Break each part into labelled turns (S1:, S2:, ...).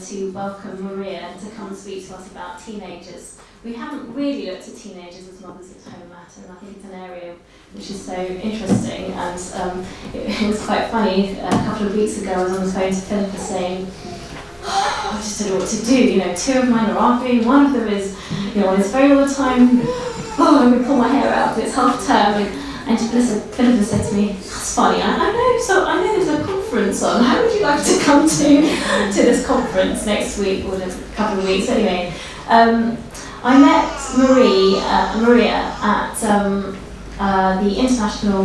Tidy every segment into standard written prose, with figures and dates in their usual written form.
S1: to welcome Maria to come and speak to us about teenagers. We haven't really looked at teenagers as mothers at home matter, and I think it's an area which is so interesting. And it was quite funny. A couple of weeks ago, I was on the phone to Philippa saying, I just don't know what to do. Two of mine are arguing. One of them is, on his phone all the time. I'm going to pull my hair out. It's half term. And Philippa said to me, that's funny. I know there's a conference on. How would you like to come to this conference next week or in a couple of weeks? Anyway, I met Maria at the International,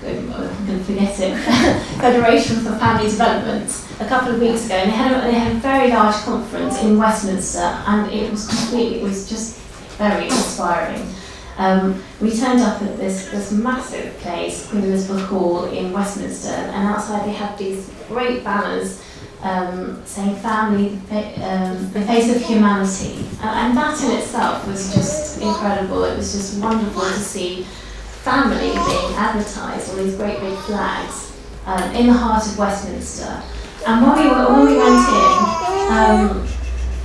S1: I'm going to forget it, Federation for Family Development a couple of weeks ago, and they had a very large conference in Westminster, and it was just very inspiring. We turned up at this massive place, Queen Elizabeth Hall in Westminster, and outside they had these great banners saying family, the face of humanity. And that in itself was just incredible. It was just wonderful to see family being advertised, all these great big flags in the heart of Westminster. And when we went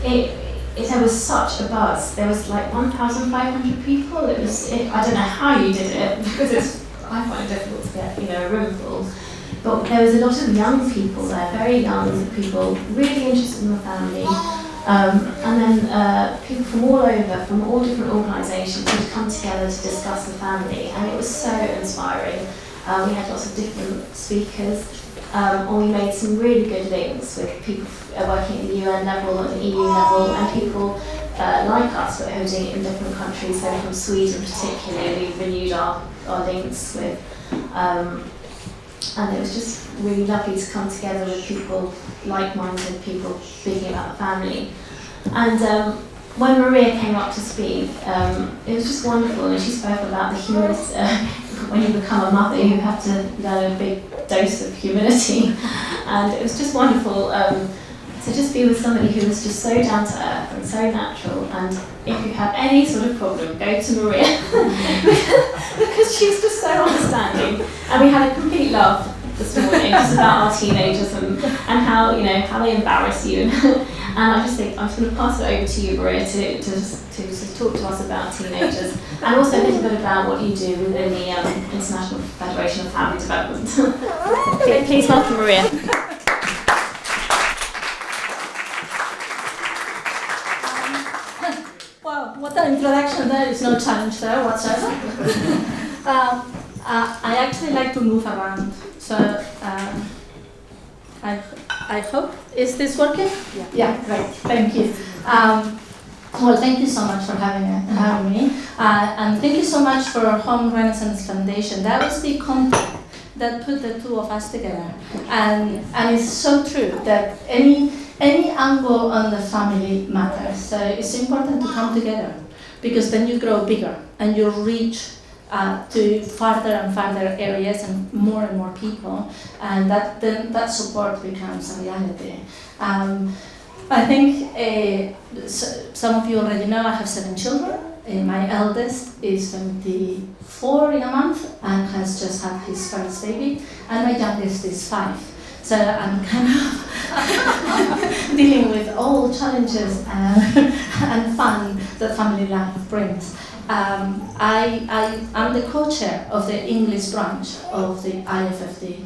S1: in, there was such a buzz. There was like 1,500 people. I don't know how you did it, because I find it difficult to get a room full. But there was a lot of young people there, very young people, really interested in the family. And then people from all over, from all different organisations, would come together to discuss the family, and it was so inspiring. We had lots of different speakers, and we made some really good links with people working at the UN level and the EU level, and people like us that are doing it in different countries. So from Sweden particularly, we renewed our links with, and it was just really lovely to come together with people, like-minded people speaking about the family. And when Maria came up to speak, it was just wonderful, and she spoke about the humility. When you become a mother, you have to learn a big dose of humility, and it was just wonderful to just be with somebody who was just so down to earth and so natural. And if you have any sort of problem, go to Maria because she's just so understanding. And we had a complete laugh this morning just about our teenagers and how how they embarrass you. And I just think I'm just going to pass it over to you, Maria, to talk to us about teenagers and also a little bit about what you do within the International Federation of Family Development. Please welcome Maria.
S2: Wow, what an introduction. There is no challenge there whatsoever. I actually like to move around, so I hope, is this working? Yeah, great, thank you. Well, thank you so much for having me, and thank you so much for Home Renaissance Foundation. That was the contact that put the two of us together, and it's so true that any angle on the family matters. So it's important to come together, because then you grow bigger and you reach to farther and farther areas and more people, and that support becomes a reality. I think some of you already know I have 7 children. My eldest is 24 in a month and has just had his first baby, and my youngest is 5. So I'm kind of dealing with all challenges and fun that family life brings. I'm the co-chair of the English branch of the IFFD.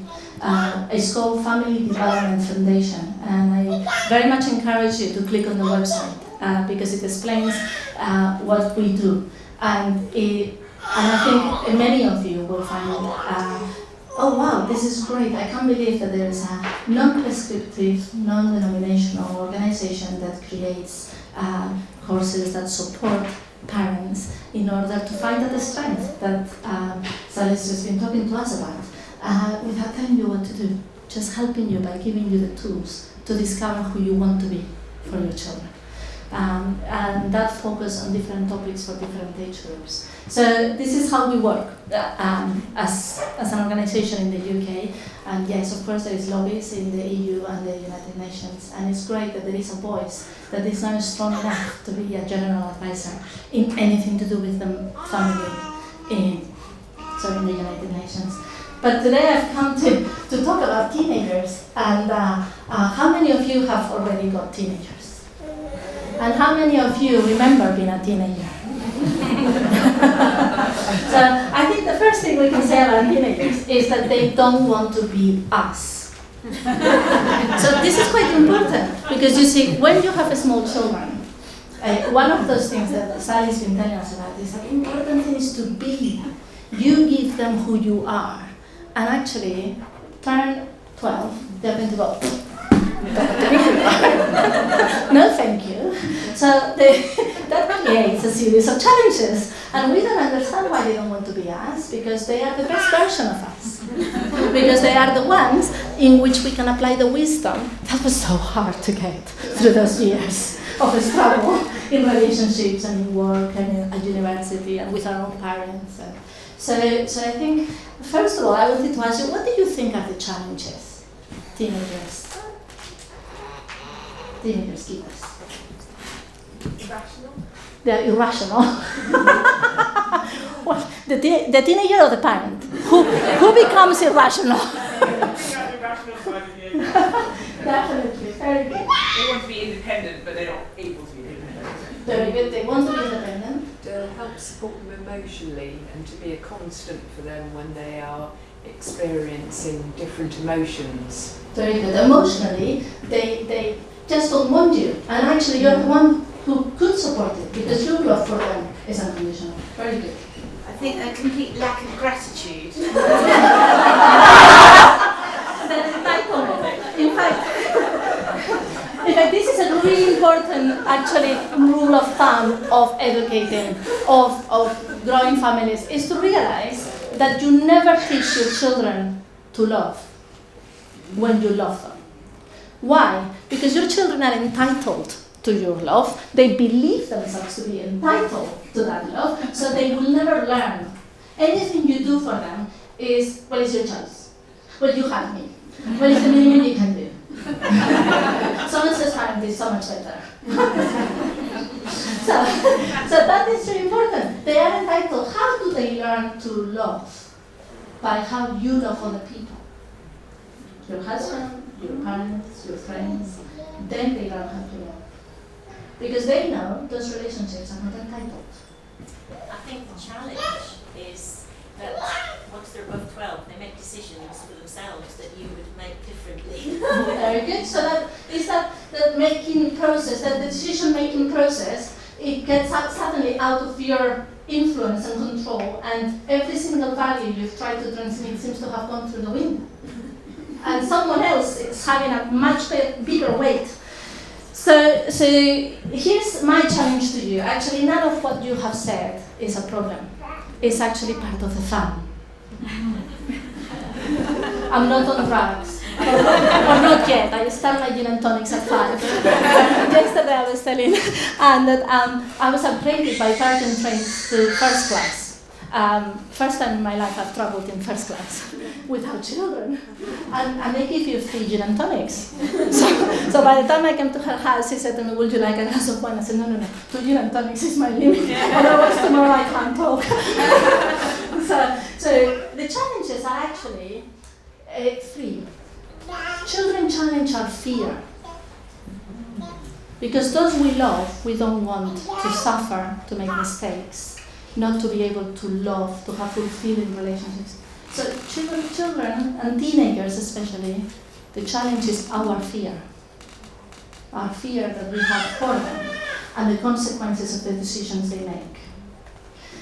S2: It's called Family Development Foundation, and I very much encourage you to click on the website because it explains what we do. And I think many of you will find, oh wow, this is great. I can't believe that there is a non-prescriptive, non-denominational organization that creates courses that support parents in order to find that strength that Sally's just been talking to us about, without telling you what to do, just helping you by giving you the tools to discover who you want to be for your children. And that focus on different topics for different age groups. So this is how we work as an organization in the UK. And yes, of course, there is lobbies in the EU and the United Nations. And it's great that there is a voice that is not strong enough to be a general advisor in anything to do with the family in the United Nations. But today I've come to talk about teenagers, and how many of you have already got teenagers? And how many of you remember being a teenager? So I think the first thing we can say about teenagers is that they don't want to be us. So this is quite important, because you see, when you have small children, one of those things that Sally's been telling us about is that the important thing is to be. You give them who you are. And actually, turn 12, they're going to go, no thank you. So that creates a series of challenges. And we don't understand why they don't want to be us, because they are the best version of us. Because they are the ones in which we can apply the wisdom that was so hard to get through those years of struggle in relationships and in work and at university and with our own parents. So I think, first of all, I wanted to ask you, what do you think are the challenges teenagers give us?
S3: Irrational?
S2: They're irrational. Well, the teenager or the parent? Who becomes irrational? Definitely, very good.
S3: They want to be independent, but they're not able to be independent.
S2: Very good, they want to be independent.
S4: To help support them emotionally and to be a constant for them when they are experiencing different emotions.
S2: Very good. Emotionally, they just don't want you. And actually, you're the one who could support it, because your love for them is unconditional. Very good.
S5: I think a complete lack of gratitude.
S2: In fact, this is a really important, actually, rule of thumb of educating, of growing families, is to realize that you never teach your children to love when you love them. Why? Because your children are entitled to your love. They believe themselves to be entitled to that love, so they will never learn. Anything you do for them is, well, it's your choice. Well, you have me. Well, it's the minimum you can do. Someone says parent is so much better. so that is very important. They are entitled. How do they learn to love? By how you love other people. Your husband, your parents, your friends. Then they learn how to love. Because they know those relationships are not entitled.
S6: I think the challenge is that once they're above 12, they make decisions for themselves that you would make differently.
S2: Very good. So that is that making process, that the decision-making process, it gets suddenly out of your influence and control, and every single value you've tried to transmit seems to have gone through the wind. And someone else is having a much bigger weight. So here's my challenge to you. Actually, none of what you have said is a problem. It's actually part of the fun. I'm not on drugs. Or not yet. I start my gin and tonics at 5. Yesterday I was telling, and that I was upgraded by Virgin trains to first class. First time in my life I've traveled in first class without children. And they give you free gin and tonics. So by the time I came to her house, she said to me, would you like a glass of wine? I said, no. 2 gin and tonics is my limit. Otherwise tomorrow I can't talk. So the challenges are actually 3. Children challenge our fear. Because those we love, we don't want to suffer, to make mistakes, not to be able to love, to have fulfilling relationships. So children and teenagers especially, the challenge is our fear. Our fear that we have for them and the consequences of the decisions they make.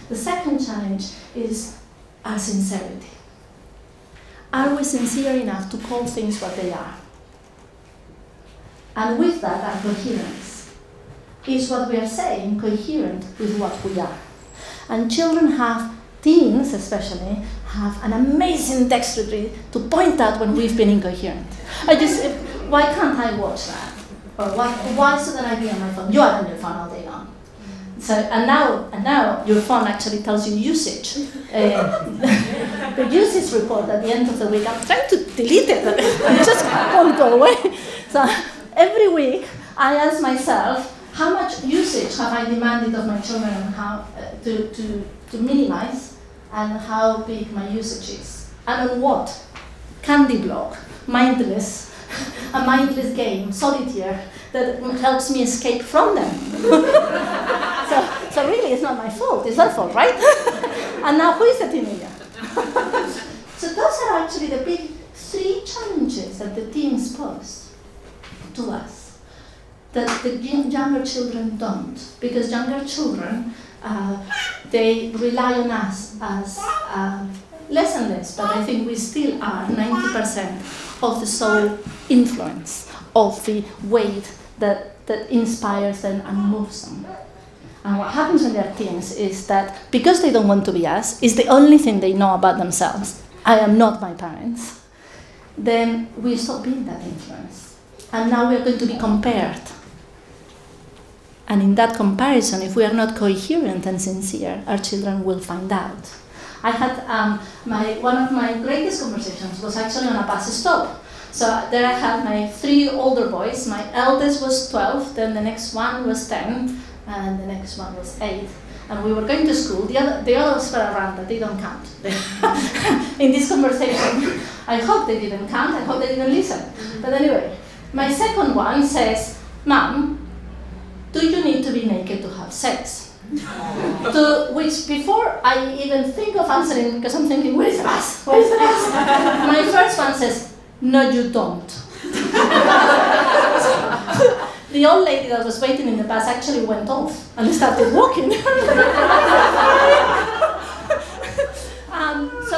S2: The second challenge is our sincerity. Are we sincere enough to call things what they are? And with that, our coherence. Is what we are saying coherent with what we are? And children have, teens especially, have an amazing dexterity to point out when we've been incoherent. Why can't I watch that? Or why shouldn't I be on my phone? You are on your phone all day long. So, and now your phone actually tells you usage. The usage report at the end of the week, I'm trying to delete it, but it just won't go away. So every week I ask myself, how much usage have I demanded of my children and how to minimize, and how big my usage is? And on what? Candy block, mindless, a mindless game, solitaire, that helps me escape from them. so really, it's not my fault, it's their fault, right? And now who is the teenager? So those are actually the big 3 challenges that the teens pose to us, that the younger children don't, because younger children, they rely on us as less and less, but I think we still are 90% of the sole influence of the weight that inspires them and moves them. And what happens when they're teens is that because they don't want to be us, is the only thing they know about themselves. I am not my parents. Then we stop being that influence. And now we are going to be compared. And in that comparison, if we are not coherent and sincere, our children will find out. I had one of my greatest conversations was actually on a bus stop. So there I had my 3 older boys. My eldest was 12, then the next one was 10, and the next one was 8. And we were going to school. The others were around, but they don't count in this conversation. I hope they didn't count. I hope they didn't listen. But anyway, my second one says, "Mom, do you need to be naked to have sex?" To which, before I even think of answering, because I'm thinking, where is the bus? Where is the bus? My first one says, "No, you don't." The old lady that was waiting in the bus actually went off and started walking. So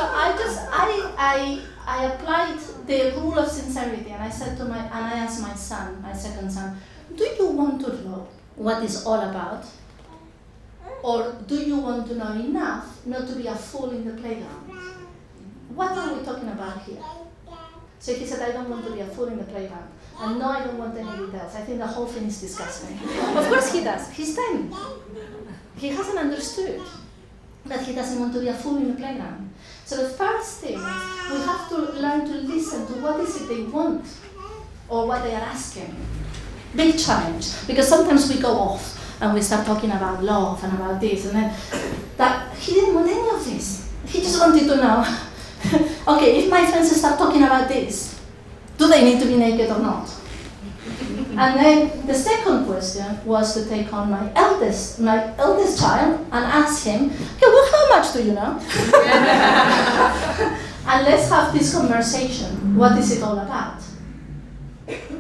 S2: I applied the rule of sincerity, and I said and I asked my son, my second son, "Do you want to know what it's all about? Or do you want to know enough not to be a fool in the playground? What are we talking about here?" So he said, "I don't want to be a fool in the playground. And no, I don't want any details. I think the whole thing is disgusting." Of course he does. He's 10. He hasn't understood that he doesn't want to be a fool in the playground. So the first thing is we have to learn to listen to what is it they want or what they are asking. Big challenge, because sometimes we go off and we start talking about love and about this, and then that he didn't want any of this. He just wanted to know, okay, if my friends start talking about this, do they need to be naked or not? And then the second question was to take on my eldest child and ask him, "Okay, well, how much do you know?" And let's have this conversation. What is it all about?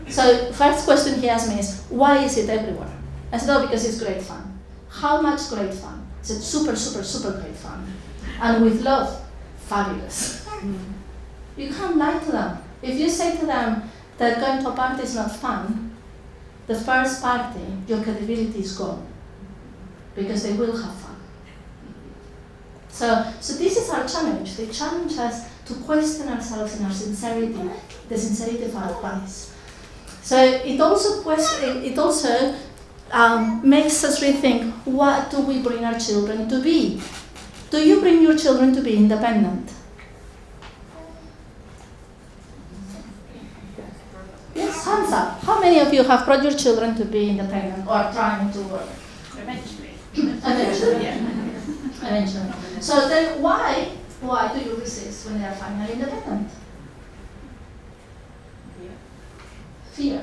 S2: So first question he asked me is, "Why is it everywhere?" I said, "Oh, because it's great fun." "How much great fun?" I said, "Super, super, super great fun. And with love, fabulous." You can't lie to them. If you say to them that going to a party is not fun, the first party, your credibility is gone, because they will have fun. So this is our challenge. They challenge us to question ourselves in our sincerity, the sincerity of our advice. So it also makes us rethink, what do we bring our children to be? Do you bring your children to be independent? Yes, hands up. How many of you have brought your children to be independent or trying to work?
S6: Eventually.
S2: Eventually, yeah. Eventually. So then why do you resist when they are finally independent? Fear.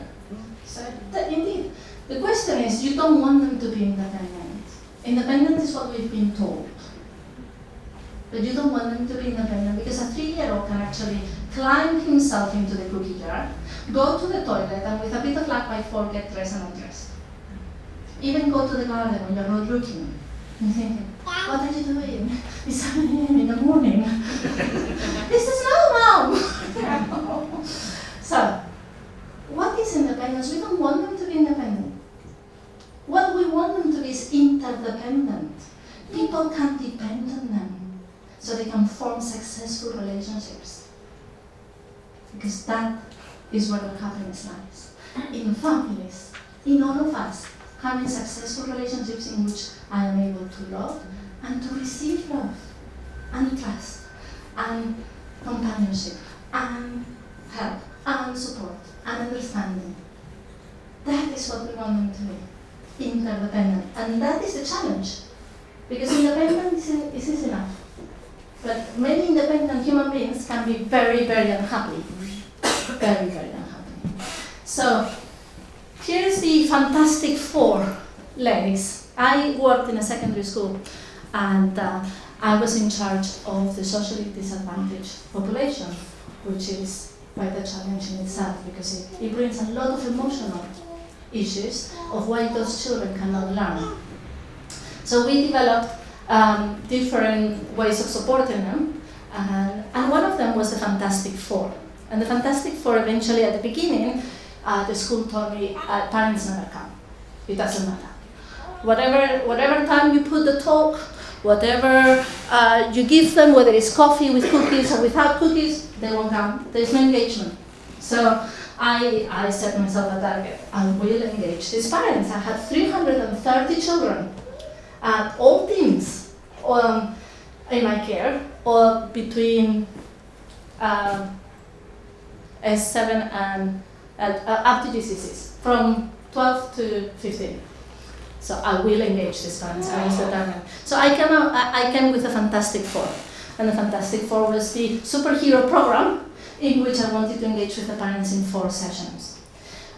S2: So indeed, the question is, you don't want them to be independent. Independent is what we've been told. But you don't want them to be independent, because a 3-year-old can actually climb himself into the cookie jar, go to the toilet, and with a bit of luck by 4 get dressed and undressed. Even go to the garden when you're not looking. You're thinking, what are you doing? It's 7 a.m. in the morning. This is no, Mom! So, what is independence? We don't want them to be independent. What we want them to be is interdependent. People can depend on them, so they can form successful relationships. Because that is where the happiness lies. In families, in all of us, having successful relationships in which I am able to love and to receive love, and trust, and companionship, and help, and support, and understanding. That is what we want them to be, interdependent. And that is the challenge. Because independence is enough. But many independent human beings can be very, very unhappy. Very, very unhappy. So here's the Fantastic Four ladies. I worked in a secondary school, and I was in charge of the socially disadvantaged population, which is quite a challenge in itself because it brings a lot of emotional issues of why those children cannot learn. So we developed different ways of supporting them, and one of them was the Fantastic Four. And the Fantastic Four, eventually at the beginning, the school told me, parents never come. It doesn't matter. Whatever time you put the talk, whatever you give them, whether it's coffee with cookies or without cookies, they won't come. There's no engagement. So I set myself a target. I will engage these parents. I had 330 children, all teams in my care, or between S7 and up to GCSEs, from 12 to 15. So I will engage these parents. I was determined. So I came with a Fantastic Four. And the Fantastic Four was the superhero program in which I wanted to engage with the parents in 4 sessions.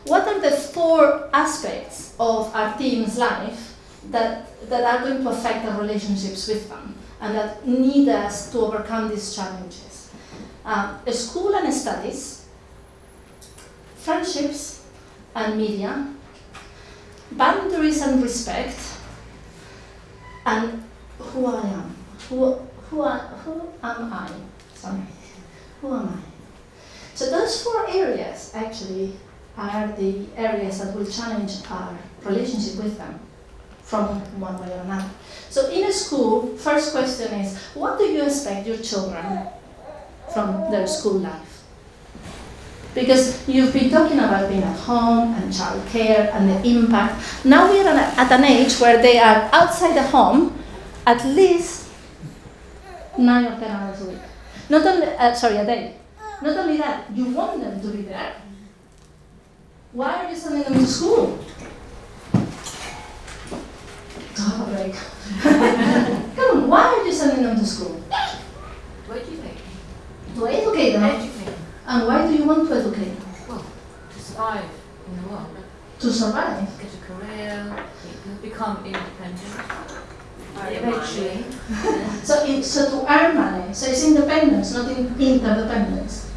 S2: What are the 4 aspects of our team's life that are going to affect our relationships with them and that need us to overcome these challenges? School and studies, friendships and media, boundaries and respect, and who I am. Who am I? Sorry. Who am I? So those 4 areas actually are the areas that will challenge our relationship with them from one way or another. So in a school, first question is, what do you expect your children from their school life? Because you've been talking about being at home and childcare and the impact. Now we are at an age where they are outside the home at least 9 or 10 hours a week. Not only, a day. Not only that, you want them to be there. Why are you sending them to school? To have a break. Come on, why are you sending them to school?
S4: To educate.
S2: To educate them.
S4: Educate.
S2: And why do you want to educate them?
S4: Well, to survive in the world.
S2: To survive.
S4: Get a career, become independent.
S6: Eventually.
S2: So to earn money. So it's independence, not interdependence.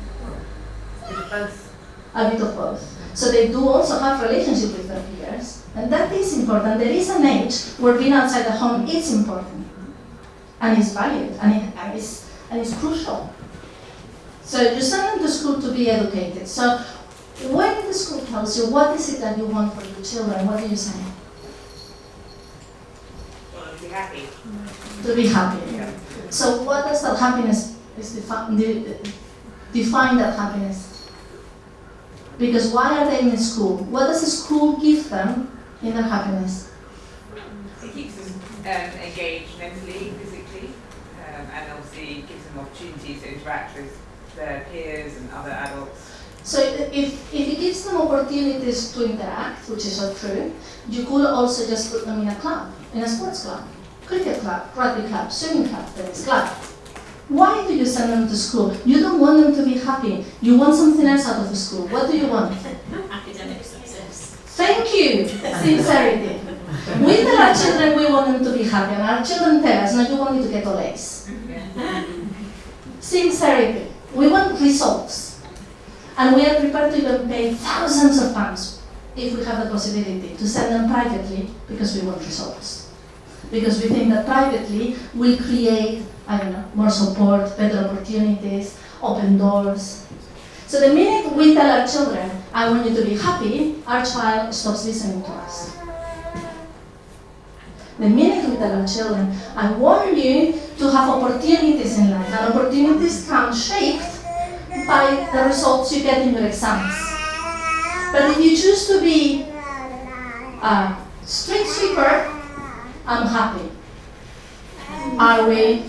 S4: A bit of both.
S2: A bit of both. So they do also have relationship with their peers, and that is important. There is an age where being outside the home is important, and is valued, and it's crucial. So you send them to school to be educated. So when the school tells you what is it that you want for your children, what do you say?
S3: Well, to be happy.
S2: To be happy.
S3: Yeah.
S2: So what does that happiness define that happiness? Because why are they in school? What does the school give them in their happiness?
S3: It keeps them engaged mentally, physically, and obviously gives them opportunities to interact with their peers and other adults.
S2: So if it gives them opportunities to interact, which is all true, you could also just put them in a club, in a sports club, cricket club, rugby club, swimming club, tennis club. Why do you send them to school? You don't want them to be happy. You want something else out of the school. What do you want?
S6: Academic success.
S2: Thank you. Sincerity. We tell our children we want them to be happy, and our children tell us, no, you want me to get all A's. Sincerity. We want results. And we are prepared to even pay thousands of pounds if we have the possibility to send them privately because we want results. Because we think that privately will create, more support, better opportunities, open doors. So the minute we tell our children, I want you to be happy, our child stops listening to us. The minute we tell our children, I want you to have opportunities in life, and opportunities come shaped by the results you get in your exams. But if you choose to be a street sweeper, I'm happy. Are we?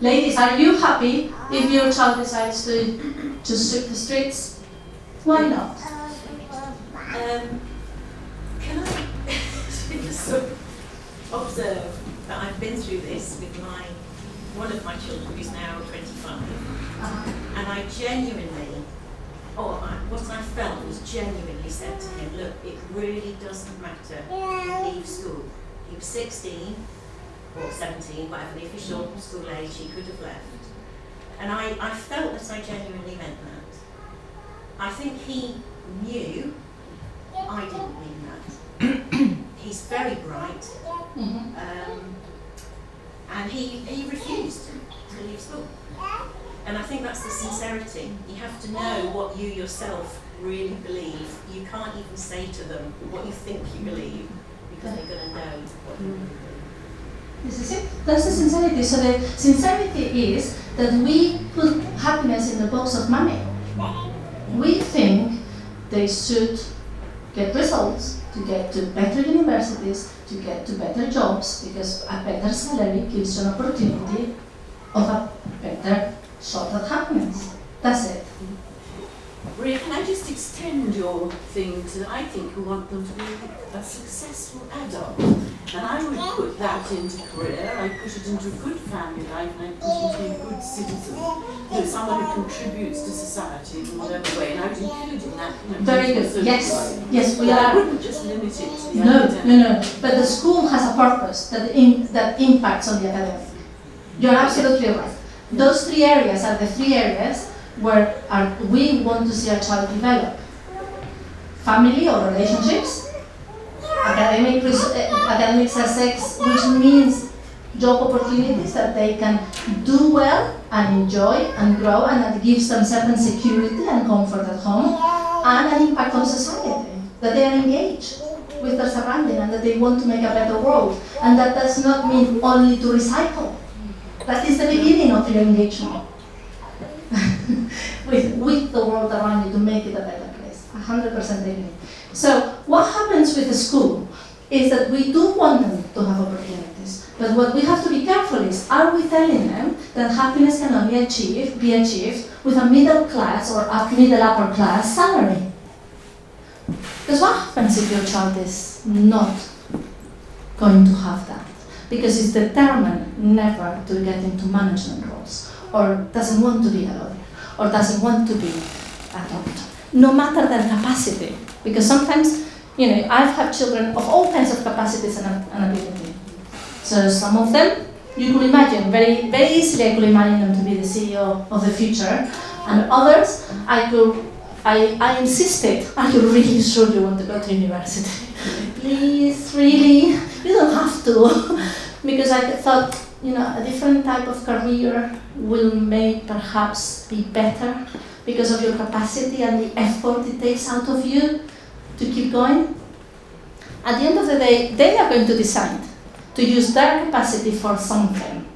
S2: Ladies, are you happy if your child decides to sweep the streets? Why not?
S6: Can I just observe that I've been through this with my one of my children who's now 25, and I genuinely, what I felt was genuinely said to him, look, it really doesn't matter if you leave school. He was 16 or 17, whatever the official school age, he could have left. And I felt that I genuinely meant that. I think he knew I didn't mean that. He's very bright, and he refused to leave school. And I think that's the sincerity. You have to know what you yourself really believe. You can't even say to them what you think you believe, because they're going to know what you really believe.
S2: This is it. That's the sincerity. So the sincerity is that we put happiness in the box of money. We think they should get results to get to better universities, to get to better jobs, because a better salary gives you an opportunity of a better shot at happiness. That's it.
S7: Maria, can I just extend your thing to, I think we want them to be a successful adult. And I would put that into career, I put it into a good family life, and I put it into a good citizen. Someone who contributes to society in whatever way, and I would include in that,
S2: Very good. Yes, yes, we
S7: I
S2: are.
S7: wouldn't just limit it to the
S2: No.
S7: academic.
S2: But the school has a purpose that impacts on the academic. You're absolutely right. Those 3 areas are the 3 areas where we want to see our child develop. Family or relationships, academic success, which means job opportunities that they can do well and enjoy and grow, and that gives them certain security and comfort at home, and an impact on society, that they are engaged with their surrounding and that they want to make a better world. And that does not mean only to recycle. That is the beginning of your engagement with the world around you to make it a better place. 100% agree. So what happens with the school is that we do want them to have opportunities, but what we have to be careful is, are we telling them that happiness can only be achieved with a middle class or a middle upper class salary? Because what happens if your child is not going to have that? Because it's determined never to get into management roles, or doesn't want to be a lawyer, or doesn't want to be a doctor, no matter their capacity. Because sometimes, I've had children of all kinds of capacities and ability. So some of them, you could imagine, very, very easily I could imagine them to be the CEO of the future, and others, I insisted, are you really sure you want to go to university? Please, really? You don't have to. Because I thought, a different type of career may perhaps be better because of your capacity and the effort it takes out of you to keep going. At the end of the day, they are going to decide to use their capacity for something.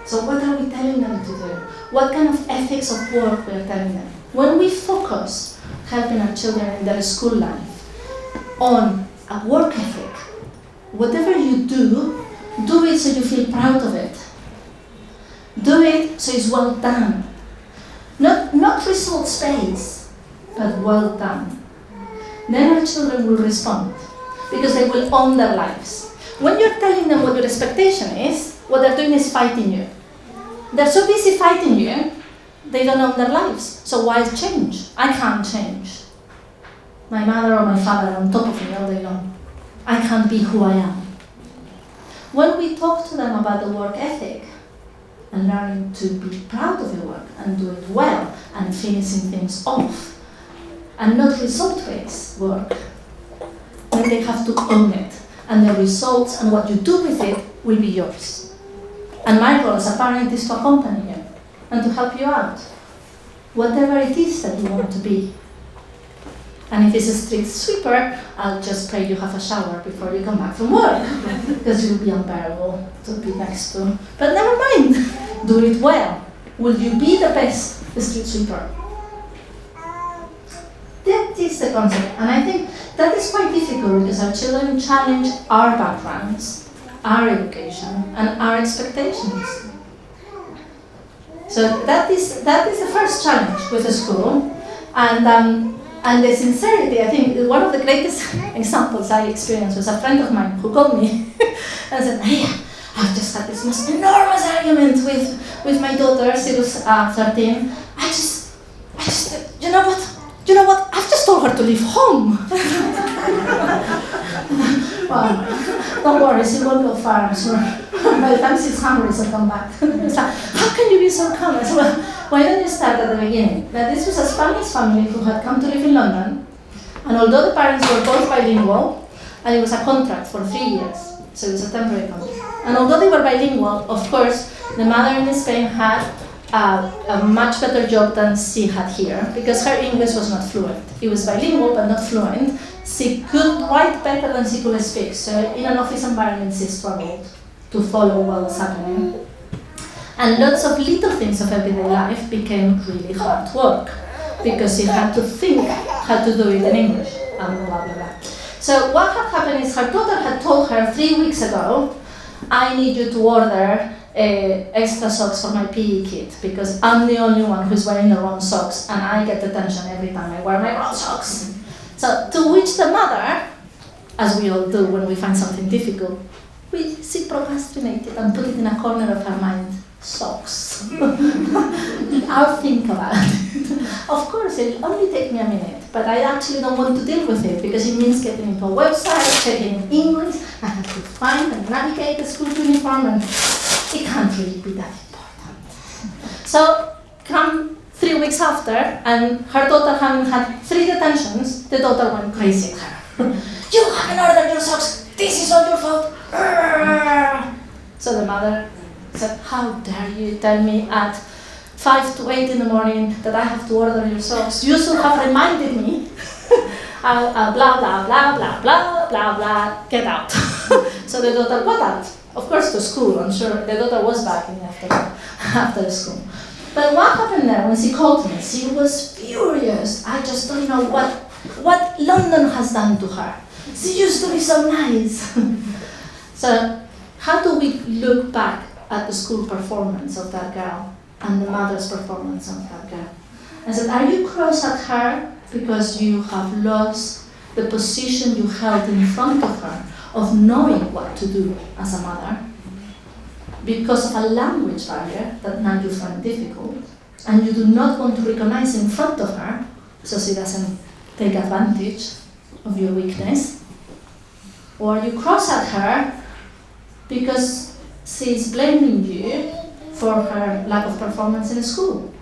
S2: So what are we telling them to do? What kind of ethics of work we are telling them? When we focus helping our children in their school life on a work ethic, whatever you do it so you feel proud of it. Do it so it's well done. Not results-based, but well done. Then our children will respond, because they will own their lives. When you're telling them what your expectation is, what they're doing is fighting you. They're so busy fighting you, they don't own their lives. So why change? I can't change. My mother or my father are on top of me all day long. I can't be who I am. When we talk to them about the work ethic and learning to be proud of your work and do it well and finishing things off and not result-based work, then they have to own it. And the results and what you do with it will be yours. And my role as a parent is to accompany you and to help you out, whatever it is that you want to be. And if it's a street sweeper, I'll just pray you have a shower before you come back from work, because it will be unbearable to be next to. But never mind, do it well. Will you be the best street sweeper? That is the concept, and I think that is quite difficult because our children challenge our backgrounds, our education, and our expectations. So that is the first challenge with the school, and the sincerity. I think one of the greatest examples I experienced was a friend of mine who called me and said, "Maria, I I just had this most enormous argument with my daughter. She was 13. I just, you know what? I've just told her to leave home. Well, don't worry, she won't go far, I'm sure. By the time she's hungry, she'll come back. It's like, how can you be so calm? I said, well, why don't you start at the beginning? Now, this was a Spanish family who had come to live in London, and although the parents were both bilingual, and it was a contract for 3 years, so it was a temporary contract. And although they were bilingual, of course, the mother in Spain had a much better job than she had here, because her English was not fluent. It was bilingual, but not fluent. She could write better than she could speak, so in an office environment she struggled to follow what was happening. And lots of little things of everyday life became really hard work, because she had to think how to do it in English, and blah, blah, blah. So what had happened is her daughter had told her 3 weeks ago, I need you to order extra socks for my PE kit, because I'm the only one who's wearing the wrong socks, and I get attention every time I wear my wrong socks. So to which the mother, as we all do when we find something difficult, she procrastinated and put it in a corner of her mind. Socks. I'll think about it. Of course, it'll only take me a minute, but I actually don't want to deal with it because it means getting into a website, checking in English, I have to find and navigate the school uniform, and it can't really be that important. So, come 3 weeks after, and her daughter having had 3 detentions, the daughter went crazy at her. You haven't ordered your socks, this is all your fault. So the mother said, how dare you tell me at 5 to 8 in the morning that I have to order your socks? You should have reminded me. Blah, blah, blah, blah, blah, blah, blah, get out. So the daughter got out, of course to school, I'm sure the daughter was back in after school. But what happened there when she called me? She was furious. I just don't know what London has done to her. She used to be so nice. So how do we look back at the school performance of that girl and the mother's performance of that girl? I said, are you cross at her because you have lost the position you held in front of her of knowing what to do as a mother, because of a language barrier that now you find difficult, and you do not want to recognize in front of her so she doesn't take advantage of your weakness? Or are you cross at her because she's blaming you for her lack of performance in school?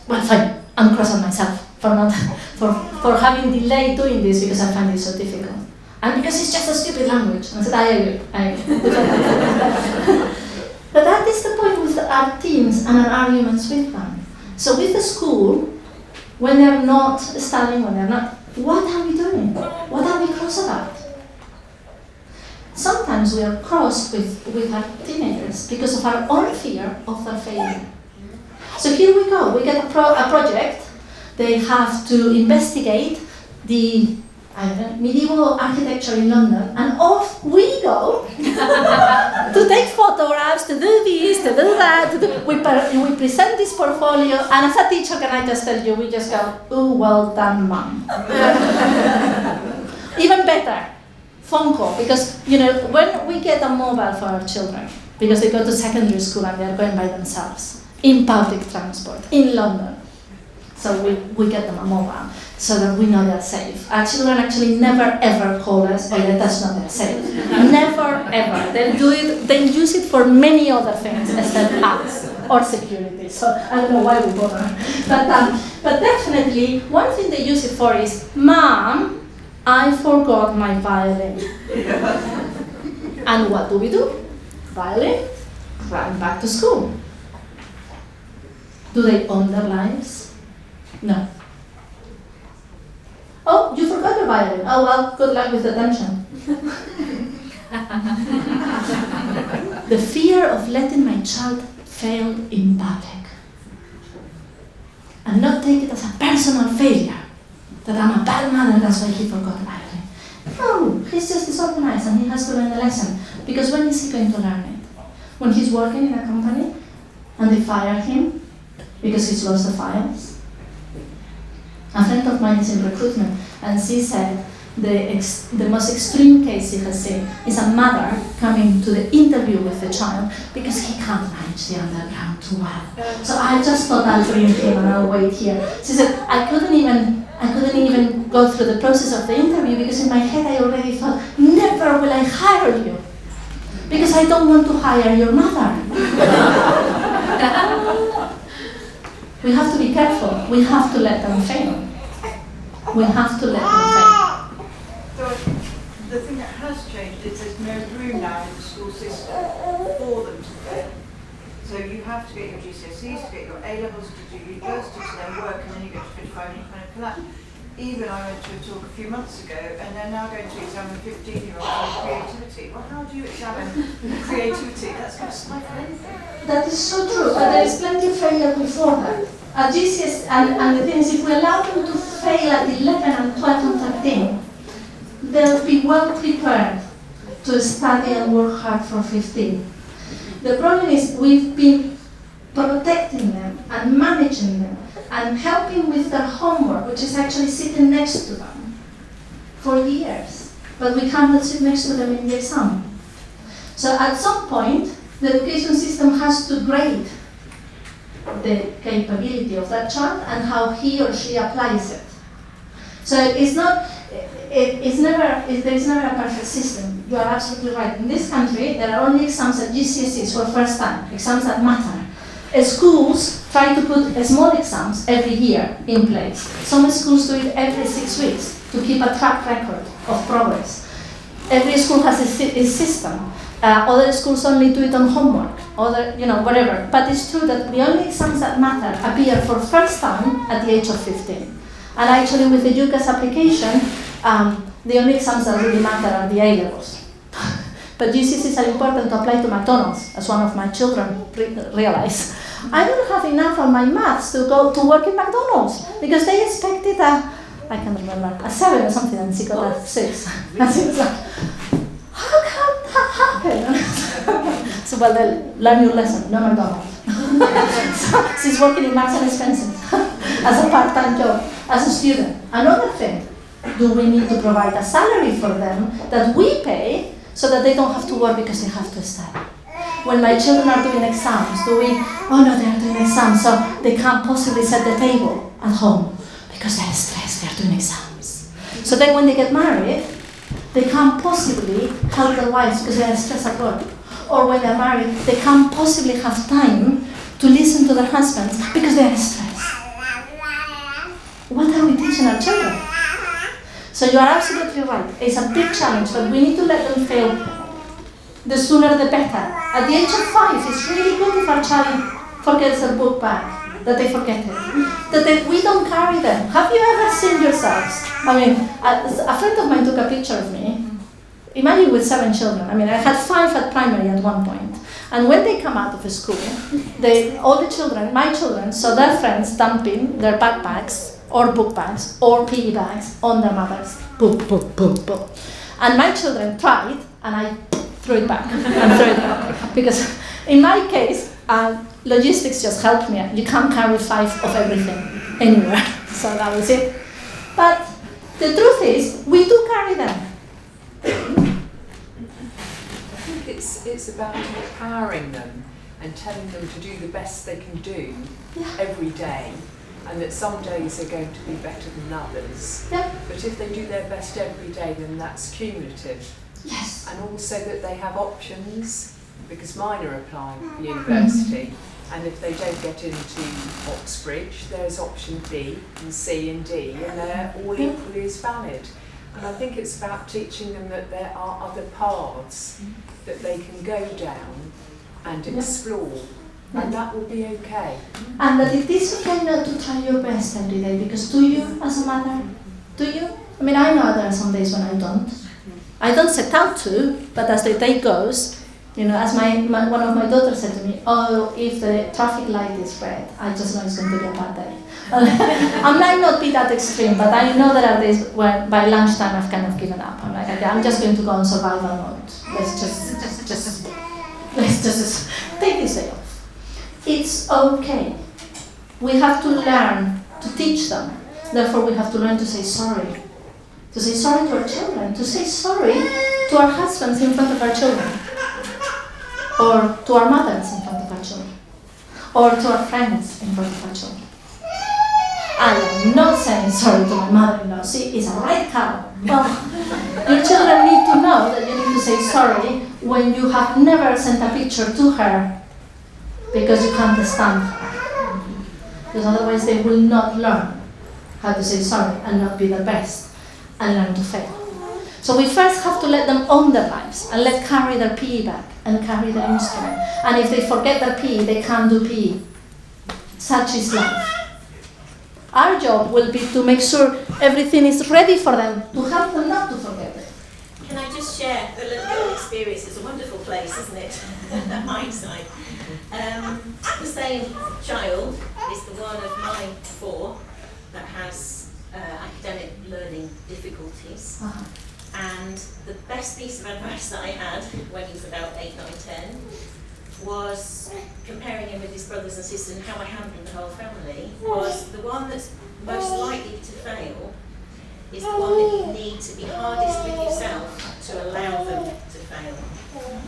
S2: Well, fine, I'm cross at myself for having delayed doing this because I find it so difficult. And because it's just a stupid language. And I said, I agree. But that is the point with our teams and our arguments with them. So with the school, when they're not studying, when they're not, what are we doing? What are we cross about? Sometimes we are cross with our teenagers because of our own fear of their failure. So here we go. We get a project. They have to investigate the medieval architecture in London, and off we go to take photographs, to do this, to do that. We present this portfolio, and as a teacher, can I just tell you, we just go, oh, well done, mum. Even better, phone call, because when we get a mobile for our children, because they go to secondary school and they're going by themselves, in public transport, in London. So we get them a mobile so that we know they're safe. Our children actually never ever call us or let us know they're safe. Never ever. They'll use it for many other things except us or security. So I don't know why we bother. But definitely one thing they use it for is, Mom, I forgot my violin. And what do? Violin, run back to school. Do they own their lives? No. Oh, you forgot your violin. Oh well, good luck with the tension. The fear of letting my child fail in public and not take it as a personal failure, that I'm a bad mother, that's why he forgot the violin. No, he's just disorganized and he has to learn the lesson. Because when is he going to learn it? When he's working in a company and they fire him because he's lost the files? A friend of mine is in recruitment, and she said the most extreme case he has seen is a mother coming to the interview with the child because he can't manage the underground too well. So I just thought I'll bring him and I'll wait here. She said, I couldn't even go through the process of the interview because in my head I already thought, never will I hire you because I don't want to hire your mother. We have to be careful. We have to let them fail. We have to let them fail.
S8: So the thing that has changed is there's no room now in the school system for them to fail. So you have to get your GCSEs, to get your A-levels, to do university, to then work, and then you get to 55 and you kind of collapse. Even I went to a talk a few months ago, and they're now going to examine 15-year-olds on creativity. Well, how do you examine creativity? That's going to stifle anything.
S2: That is so true, but there is plenty of failure before that. At GCS, and the thing is, if we allow them to fail at 11 and 12 and 13, they'll be well prepared to study and work hard for 15. The problem is we've been protecting them and managing them and helping with their homework, which is actually sitting next to them for years. But we cannot sit next to them in the exam. So at some point, the education system has to grade the capability of that child and how he or she applies it. So it's not, there is never a perfect system. You are absolutely right. In this country, there are only exams at GCSEs for first time, exams that matter. Schools try to put small exams every year in place. Some schools do it every 6 weeks to keep a track record of progress. Every school has a system. Other schools only do it on homework, whatever. But it's true that the only exams that matter appear for first time at the age of 15. And actually with the UCAS application, the only exams that really matter are the A-levels. But GCSEs are important to apply to McDonald's, as one of my children realized. I don't have enough on my maths to go to work in McDonald's because they expected I can't remember, a 7 or something, and she got a 6. And she was like, how can that happen? So, well, then learn your lesson, no McDonald's. So she's working in Marks and Spencer as a part-time job, as a student. Another thing, do we need to provide a salary for them that we pay so that they don't have to work because they have to study? When my children are doing exams, they are doing exams, so they can't possibly set the table at home because they're stressed, they're doing exams. So then when they get married, they can't possibly help their wives because they are stressed at work. Or when they're married, they can't possibly have time to listen to their husbands because they are stressed. What are we teaching our children? So you are absolutely right. It's a big challenge, but we need to let them fail. The sooner the better. At the age of 5, it's really good if our child forgets their book bag, that they forget it. That we don't carry them. Have you ever seen yourselves? I mean, a friend of mine took a picture of me. Imagine with 7 children. I mean, I had 5 at primary at one point. And when they come out of school, all the children, my children, saw their friends dumping their backpacks or book bags or PE bags on their mothers. Boom, boom, boom, boom. And my children tried, and I threw it back and threw it back. Because in my case, logistics just helped me. You can't carry 5 of everything anywhere. So that was it. But the truth is, we do carry them.
S4: I think it's about empowering them and telling them to do the best they can do every day, and that some days are going to be better than others.
S2: Yeah.
S4: But if they do their best every day, then that's cumulative.
S2: Yes.
S4: And also that they have options, because mine are applying for university, and if they don't get into Oxbridge, there's option B and C and D, and they're all equally as valid. And I think it's about teaching them that there are other paths that they can go down and explore, and that will be okay.
S2: And that it is okay not to try your best every day, because do you, as a mother, do you? I mean, I know there are some days when I don't. I don't set out to, but as the day goes, as one of my daughters said to me, if the traffic light is red, I just know it's going to be a bad day. I might not be that extreme, but I know there are days where by lunchtime I've kind of given up. I'm like, okay, I'm just going to go on survival mode. Let's just take this day off. It's okay. We have to learn to teach them. Therefore, we have to learn to say sorry. To say sorry to our children, to say sorry to our husbands in front of our children, or to our mothers in front of our children, or to our friends in front of our children. I am not saying sorry to my mother-in-law, she is a right cow. Well, your children need to know that you need to say sorry when you have never sent a picture to her because you can't stand her. Because otherwise they will not learn how to say sorry and not be the best and learn to fail. So we first have to let them own their lives and let carry their PE bag and carry their instrument. And if they forget their PE, they can't do PE. Such is life. Our job will be to make sure everything is ready for them, to help them not to forget it.
S6: Can I just share a little bit of experience? It's a wonderful place, isn't it? At my side. The same child is the one of my 4 that has academic learning difficulties.
S2: Uh-huh.
S6: And the best piece of advice that I had when he was about 8, 9, 10 was comparing him with his brothers and sisters and how I handled the whole family, was the one that's most likely to fail is the one that you need to be hardest with yourself to allow them to fail.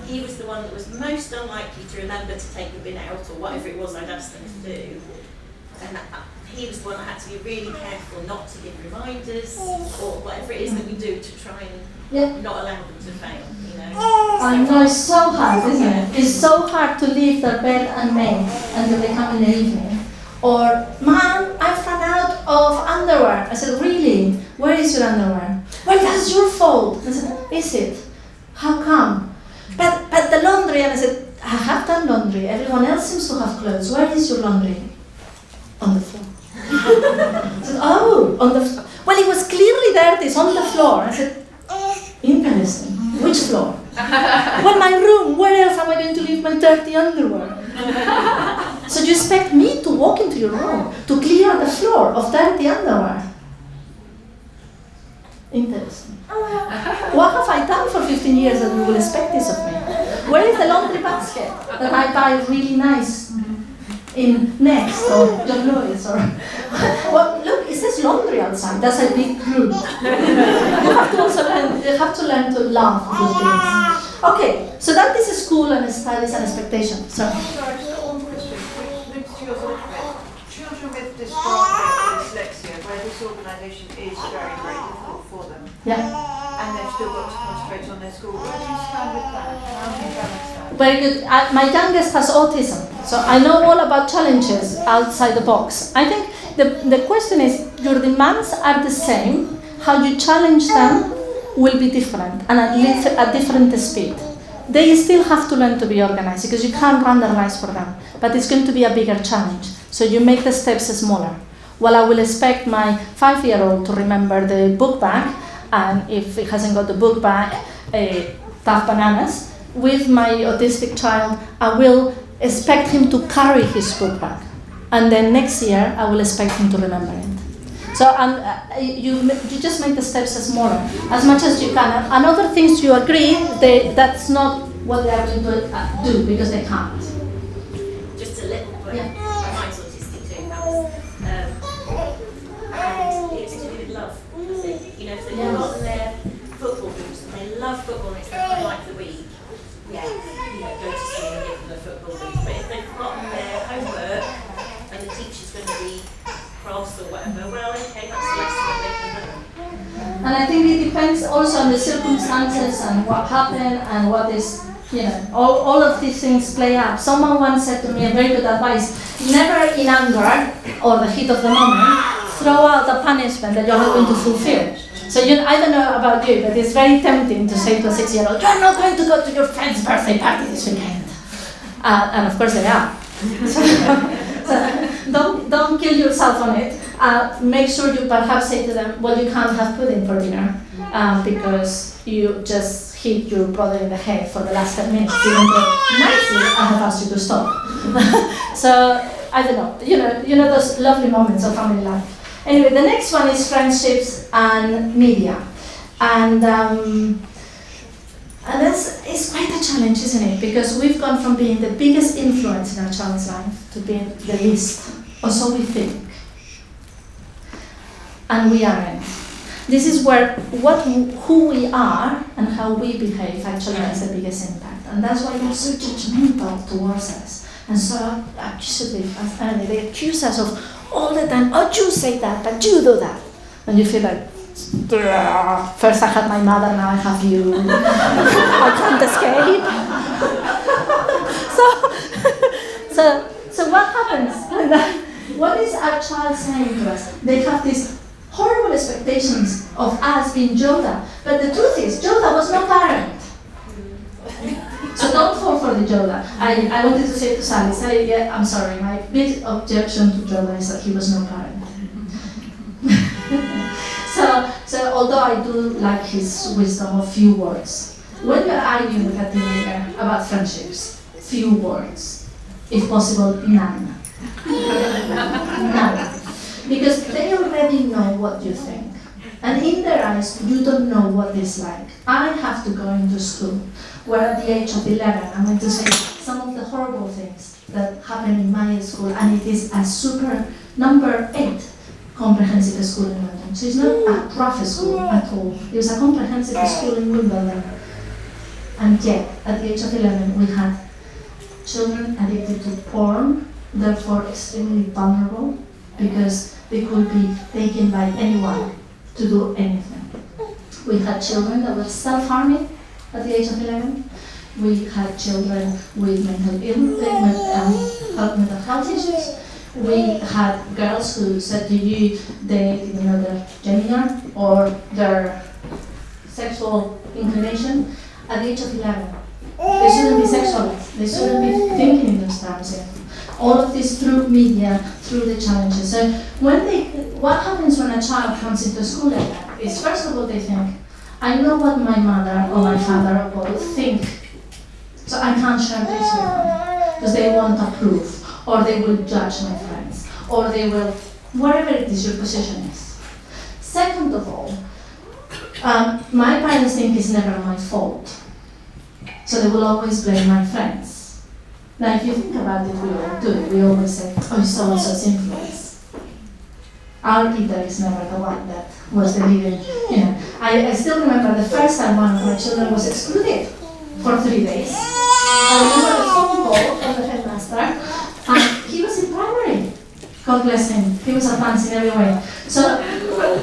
S6: He was the one that was most unlikely to remember to take the bin out or whatever it was I'd asked them to do. And he was the one that had to be really careful not to give reminders or whatever it is that we do to try and not allow them to fail, you know.
S2: I know, it's so hard, isn't it? It's so hard to leave their bed unmade until they come in the evening. Or, Mom, I've run out of underwear. I said, really? Where is your underwear? Well, that's your fault. I said, is it? How come? But the laundry, and I said, I have done laundry. Everyone else seems to have clothes. Where is your laundry? On the floor. I said, oh, on the floor. Well, it was clearly dirty. It's on the floor. I said, interesting. Which floor? Well, my room. Where else am I going to leave my dirty underwear? So you expect me to walk into your room to clear the floor of dirty underwear? Interesting. What have I done for 15 years that you will expect this of me? Where is the laundry basket that I buy really nice in Next or John Lewis or well, look, it says laundry outside. That's a big clue. You have to learn to laugh at those things. Okay, so that is school and studies and expectations. So.
S8: Sorry, just one question, which links to yours a little bit. Children with dyspraxia and dyslexia, where this organisation is very, very difficult for them.
S2: Yeah.
S8: And they've still got to concentrate on their school. Where do you stand with that? How do you balance that?
S2: Very good. My youngest has autism, so I know all about challenges outside the box. I think the question is, your demands are the same, how you challenge them will be different and at least at different speed. They still have to learn to be organized because you can't run their lives for them, but it's going to be a bigger challenge. So you make the steps smaller. Well, I will expect my 5-year-old to remember the book bag, and if he hasn't got the book bag, tough bananas. With my autistic child, I will expect him to carry his book bag. And then next year, I will expect him to remember it. So you just make the steps smaller, as much as you can. And other things you agree, that's not what they are going to do, because they can't.
S6: Just a little bit.
S2: Yeah.
S6: Mine's autistic too. That was, and it's to do with love, I think. You know, if they've got their football boots and they love football and it's their highlight of the week, go to school and give them the football boots. But if they've got their homework and the teacher's going to be cross or whatever, well, okay, that's the lesson that they can learn.
S2: And I think it depends also on the circumstances and what happened and what is, all of these things play up. Someone once said to me a very good advice: never in anger or the heat of the moment throw out a punishment that you're not going to fulfill. So I don't know about you, but it's very tempting to say to a 6-year-old, you're not going to go to your friend's birthday party this weekend. And of course they are. So don't kill yourself on it. Make sure you perhaps say to them, well, you can't have pudding for dinner because you just hit your brother in the head for the last 10 minutes, even though nicely I have asked you to stop. So I don't know, you know those lovely moments of family life. Anyway, the next one is friendships and media. And it's quite a challenge, isn't it? Because we've gone from being the biggest influence in our child's life to being the least, or so we think. And we aren't. this is where who we are and how we behave actually has the biggest impact. And that's why they're so judgmental towards us and so accusative. And they accuse us of all the time, oh, you say that, but you do that. And you feel like, first I had my mother, now I have you. I can't escape. So what happens? What is our child saying to us? They have these horrible expectations of us being Yoda. But the truth is, Yoda was no parent. So don't fall for the Yoda. I wanted to say to Sally, I'm sorry, my big objection to Yoda is that he was no parent. So although I do like his wisdom of few words, when you're arguing with a teenager about friendships, few words, if possible, none. None. Because they already know what you think. And in their eyes, you don't know what it's like. I have to go into school where at the age of 11, I'm going to say some of the horrible things that happen in my school, and it is a super number 8 comprehensive school in London. So it's not a rough school at all. It was a comprehensive school in Wimbledon. And yet, at the age of 11, we had children addicted to porn, therefore extremely vulnerable, because they could be taken by anyone to do anything. We had children that were self-harming at the age of 11. We had children with mental health issues. We had girls who said to you they didn't know their gender or their sexual inclination at the age of 11. They shouldn't be sexualized. They shouldn't be thinking in those terms yet. All of this through media, through the challenges. So what happens when a child comes into school like that is, first of all, they think, I know what my mother or my father or both think, so I can't share this with them, because they won't approve, or they will judge my friends, or they will, whatever it is your position is. Second of all, my parents think it's never my fault, so they will always blame my friends. Now, if you think about it, we all do. We always say, oh, so-and-so's influence. Our leader is never the one that was the leader. I still remember the first time one of my children was excluded for 3 days. I remember the phone call from the headmaster, and he was in primary. God bless him. He was advanced in every way. So,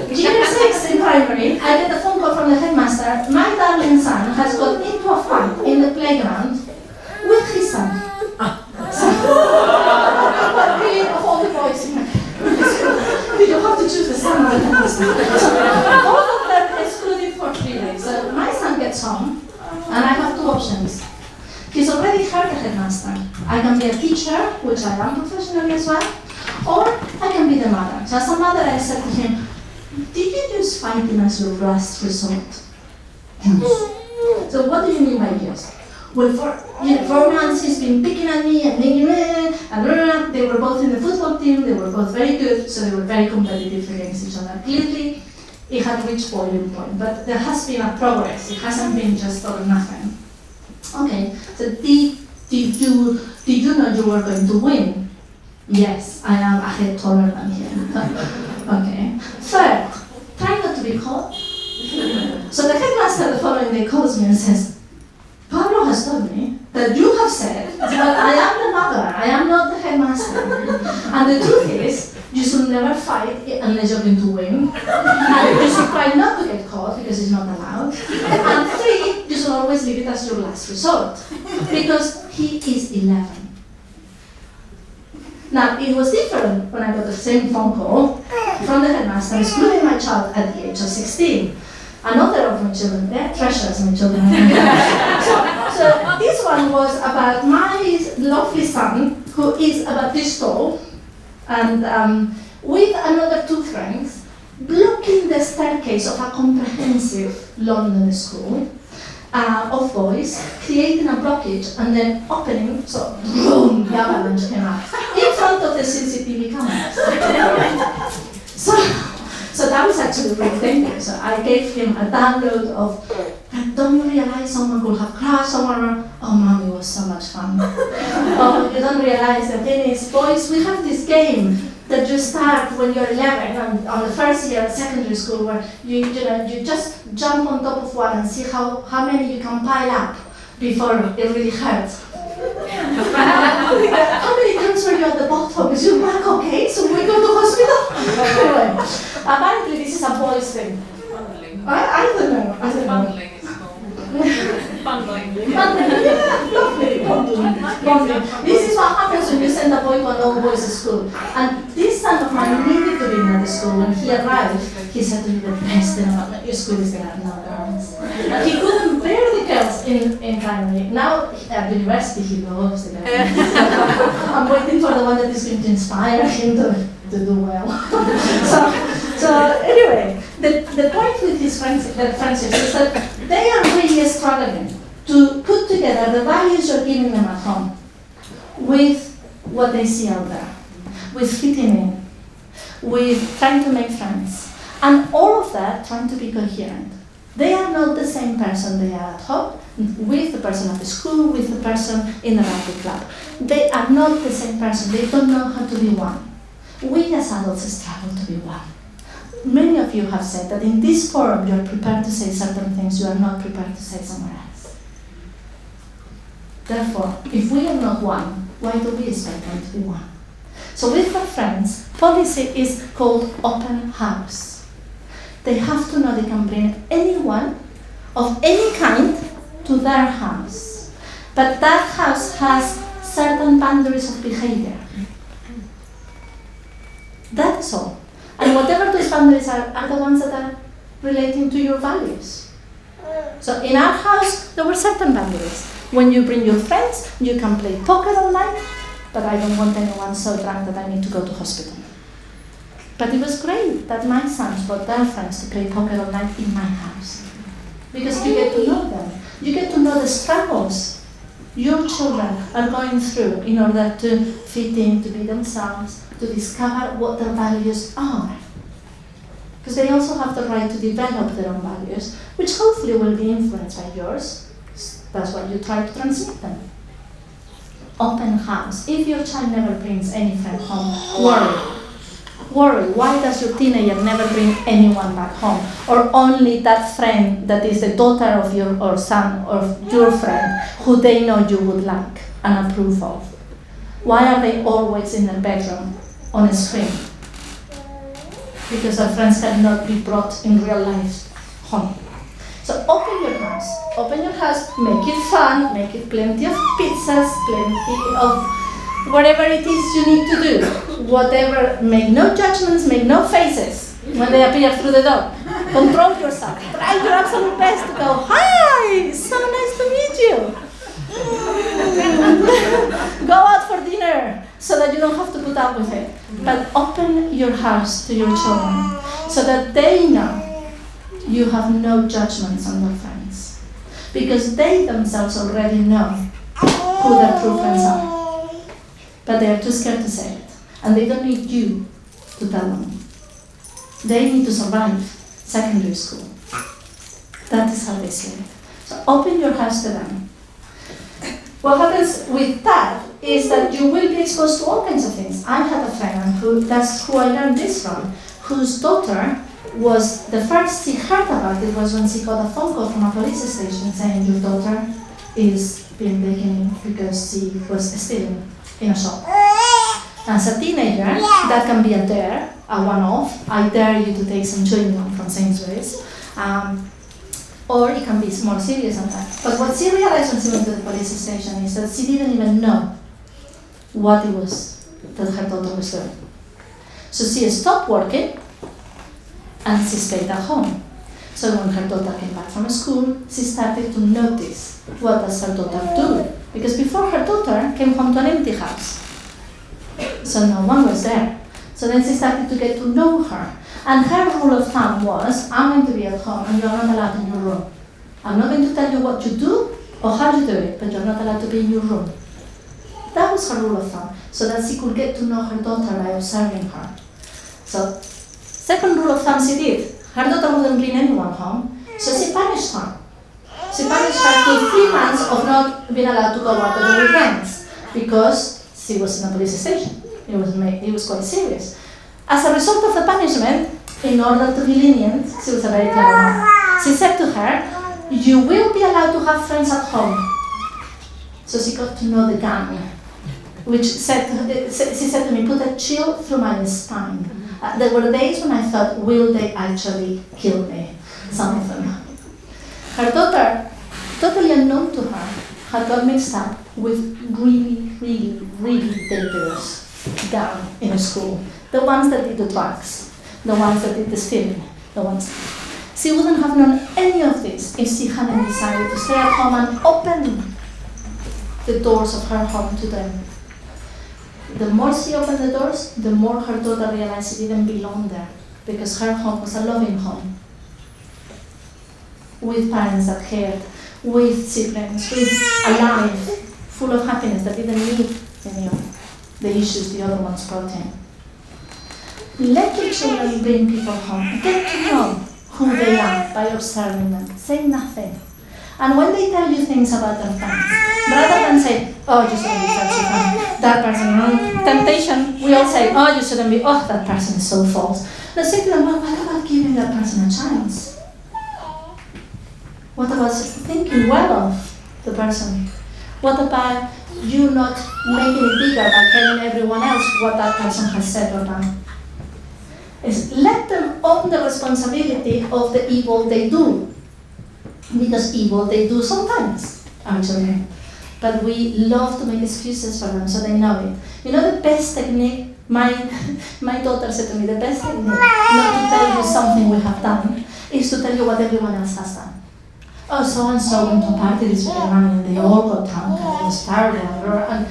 S2: year 6 in primary, I get a phone call from the headmaster. My darling son has got into a fight in the playground with his son. Really, of all the boys in you have to choose the son of the headmaster. Both of them excluded for 3 days. So my son gets home, and I have 2 options. He's already heard the headmaster. I can be a teacher, which I am professionally as well, or I can be the mother. So as a mother, I said to him, did you use fighting as your last resort? So what do you mean by yes? Well, for months he's been picking at me and making and they were both in the football team, they were both very good, so they were very competitive against each other. Clearly, it had reached boiling point, but there has been a progress. It hasn't been just all or nothing. Okay, so did you know you were going to win? Yes, I am a head taller than him. Okay. Third, try not to be caught. So the headmaster the following day calls me and says, Pablo has told me that you have said that I am the mother, I am not the headmaster. And the truth is, you should never fight unless you're going to win. And you should try not to get caught because it's not allowed. And 3, you should always leave it as your last resort because he is 11. Now, it was different when I got the same phone call from the headmaster excluding my child at the age of 16. Another of my children, they're treasures, my children. so this one was about my lovely son, who is about this tall, and with another 2 friends, blocking the staircase of a comprehensive London school of boys, creating a blockage and then opening, so boom, the avalanche came out in front of the CCTV cameras. So that was actually really dangerous. So I gave him a download of, don't you realize someone could have crashed somewhere? Oh, Mom, it was so much fun. Oh, you don't realize the thing is, boys, we have this game that you start when you're 11 on the first year of secondary school, where you just jump on top of one and see how many you can pile up before it really hurts. How many times were you at the bottom? Is your back okay? So we go to hospital? Anyway, apparently this is a boy's thing. I don't know.
S3: Bundling is called. Bundling.
S2: Yeah, lovely. Bonding. This is what happens when you send a boy to an all-boys school. And this son of mine needed to be in the school. When he arrived, he said to me, the best thing about your school is there are no girls. And he couldn't bear the girls in primary. Now, at university, he loves the girls. I'm waiting for the one that is going to inspire him to do well. So anyway, the point with these friendships is that they are really struggling to put together the values you're giving them at home with what they see out there, with fitting in, with trying to make friends, and all of that trying to be coherent. They are not the same person they are at home, with the person at the school, with the person in the rugby club. They are not the same person. They don't know how to be one. We as adults struggle to be one. Many of you have said that in this forum you are prepared to say certain things you are not prepared to say somewhere else. Therefore, if we are not one, why do we expect them to be one? So with our friends, policy is called open house. They have to know they can bring anyone of any kind to their house. But that house has certain boundaries of behavior. That is all. And whatever those boundaries are the ones that are relating to your values. So in our house, there were certain boundaries. When you bring your friends, you can play poker all night, but I don't want anyone so drunk that I need to go to hospital. But it was great that my sons brought their friends to play poker all night in my house. Because you get to know them. You get to know the struggles your children are going through in order to fit in, to be themselves, to discover what their values are. Because they also have the right to develop their own values, which hopefully will be influenced by yours. That's what you try to transmit them. Open house. If your child never brings any friend home, worry. Worry. Why does your teenager never bring anyone back home? Or only that friend that is the daughter of your or son or your friend who they know you would like and approve of? Why are they always in their bedroom on a screen? Because their friends cannot be brought in real life home. So open your house, make it fun, make it plenty of pizzas, plenty of whatever it is you need to do. Whatever, make no judgments, make no faces when they appear through the door. Control yourself. Try your absolute best to go, hi, so nice to meet you. Go out for dinner so that you don't have to put up with it. But open your house to your children so that they know you have no judgments on their friends. Because they themselves already know who their true friends are. But they are too scared to say it. And they don't need you to tell them. They need to survive secondary school. That is how they say it. So open your house to them. What happens with that is that you will be exposed to all kinds of things. I had a friend, that's who I learned this from, whose daughter was, the first she heard about it was when she got a phone call from a police station saying your daughter is being taken because she was stealing in a shop. As a teenager, that can be a dare, a one-off. I dare you to take some chewing gum from Sainsbury's. Or it can be more serious than that. But what she realized when she went to the police station is that she didn't even know what it was that her daughter was doing. So she stopped working and she stayed at home. So when her daughter came back from school, she started to notice what does her daughter do. Because before, her daughter came home to an empty house. So no one was there. So then she started to get to know her. And her rule of thumb was, I'm going to be at home and you're not allowed in your room. I'm not going to tell you what you do or how you do it, but you're not allowed to be in your room. That was her rule of thumb, so that she could get to know her daughter by observing her. So, second rule of thumb she did. Her daughter wouldn't bring anyone home, so she punished her. She punished her to 3 months of not being allowed to go out on the weekends, because she was in a police station. It was quite serious. As a result of the punishment, in order to be lenient, she was a very clever woman. She said to her, you will be allowed to have friends at home. So she got to know the gun, which she said to me, put a chill through my spine. There were days when I thought, will they actually kill me? Some of them. Her daughter, totally unknown to her, had got mixed up with really, really, really dangerous gang in school. The ones that did the drugs, the ones that did the stealing, the ones. She wouldn't have known any of this if she hadn't decided to stay at home and open the doors of her home to them. The more she opened the doors, the more her daughter realized she didn't belong there, because her home was a loving home, with parents that cared, with siblings, with a life full of happiness that didn't need any of the issues the other ones brought in. Let your children bring people home. Get to know who they are by observing them. Say nothing. And when they tell you things about their friends, rather than say, oh, you shouldn't be such a fan, that person, temptation, we all say, oh, you shouldn't be, oh, that person is so false. Let's say to them, well, what about giving that person a chance? What about thinking well of the person? What about you not making it bigger by telling everyone else what that person has said or done? Is let them own the responsibility of the evil they do. Because evil they do sometimes, actually. But we love to make excuses for them so they know it. You know the best technique, my daughter said to me, the best technique not to tell you something we have done is to tell you what everyone else has done. Oh, so-and-so went to a party this weekend and they all got drunk and it was terrible. And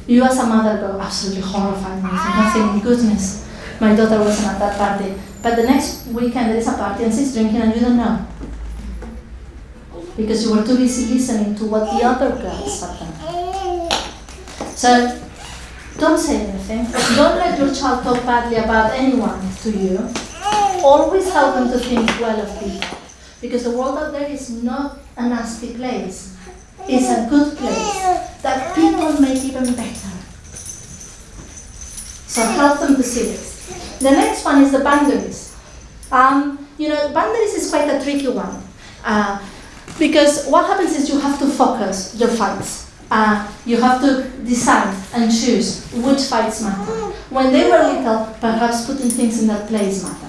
S2: you as a mother go absolutely horrified and you think, oh, thank goodness, my daughter wasn't at that party. But the next weekend there is a party and she's drinking and you don't know. Because you were too busy listening to what the other girls have done. So, don't say anything. Don't let your child talk badly about anyone to you. Always help them to think well of people. Because the world out there is not a nasty place. It's a good place that people make even better. So help them to see this. The next one is the boundaries. Boundaries is quite a tricky one. Because what happens is you have to focus your fights. You have to decide and choose which fights matter. When they were little, perhaps putting things in their place matter.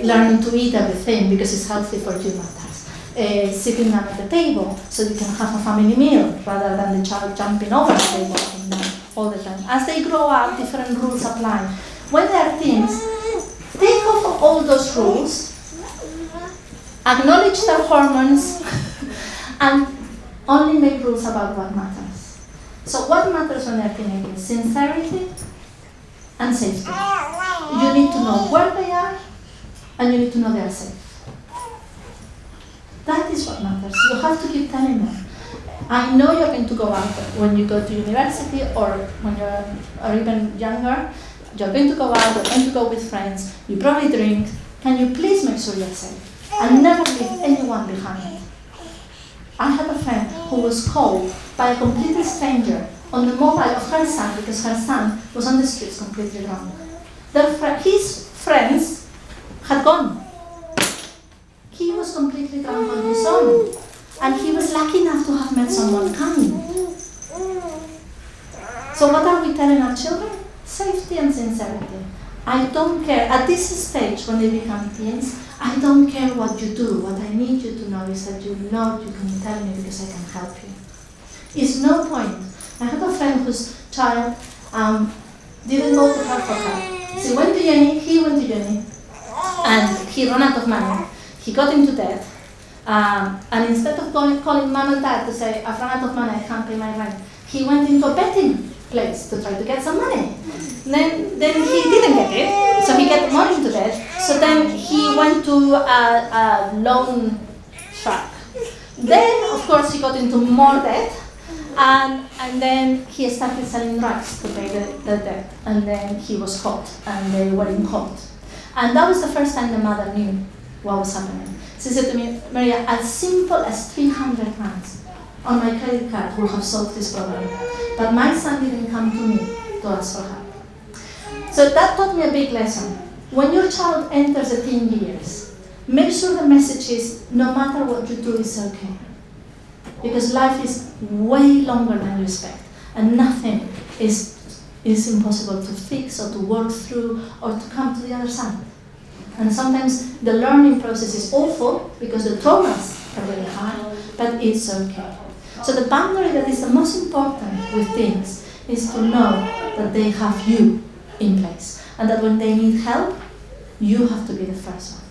S2: Learning to eat everything because it's healthy for you matters. Sitting down at the table so you can have a family meal rather than the child jumping over the table all the time. As they grow up, different rules apply. When they are teens, think of all those rules, acknowledge their hormones, and only make rules about what matters. So what matters when they're teenagers? Sincerity and safety. You need to know where they are, and you need to know they are safe. That is what matters. You have to keep telling them. I know you're going to go out when you go to university or when you're even younger. You're going to go out, you're going to go with friends, you probably drink. Can you please make sure you're safe? And never leave anyone behind. I had a friend who was called by a complete stranger on the mobile of her son because her son was on the streets completely drunk. His friends had gone. He was completely drunk on his own. And he was lucky enough to have met someone kind. So what are we telling our children? Safety and sincerity. I don't care. At this stage, when they become teens, I don't care what you do. What I need you to know is that you know you can tell me because I can help you. It's no point. I had a friend whose child didn't go to her for help. She went to uni, he went to uni, and he ran out of money. He got into debt. And instead of calling mom and dad to say, I've run out of money, I can't pay my rent, he went into a betting place to try to get some money. Then he didn't get it, so he got more into debt. So then he went to a loan shark. Then, of course, he got into more debt, and then he started selling drugs to pay the debt. And then he was caught, and they were in court. And that was the first time the mother knew what was happening. She said to me, Maria, as simple as 300 pounds on my credit card would have solved this problem. But my son didn't come to me to ask for help. So that taught me a big lesson. When your child enters the teen years, make sure the message is, no matter what you do, it's okay. Because life is way longer than you expect, and nothing is impossible to fix or to work through or to come to the other side. And sometimes the learning process is awful because the traumas are really high, but it's okay. So the boundary that is the most important with teens is to know that they have you in place, and that when they need help, you have to be the first one.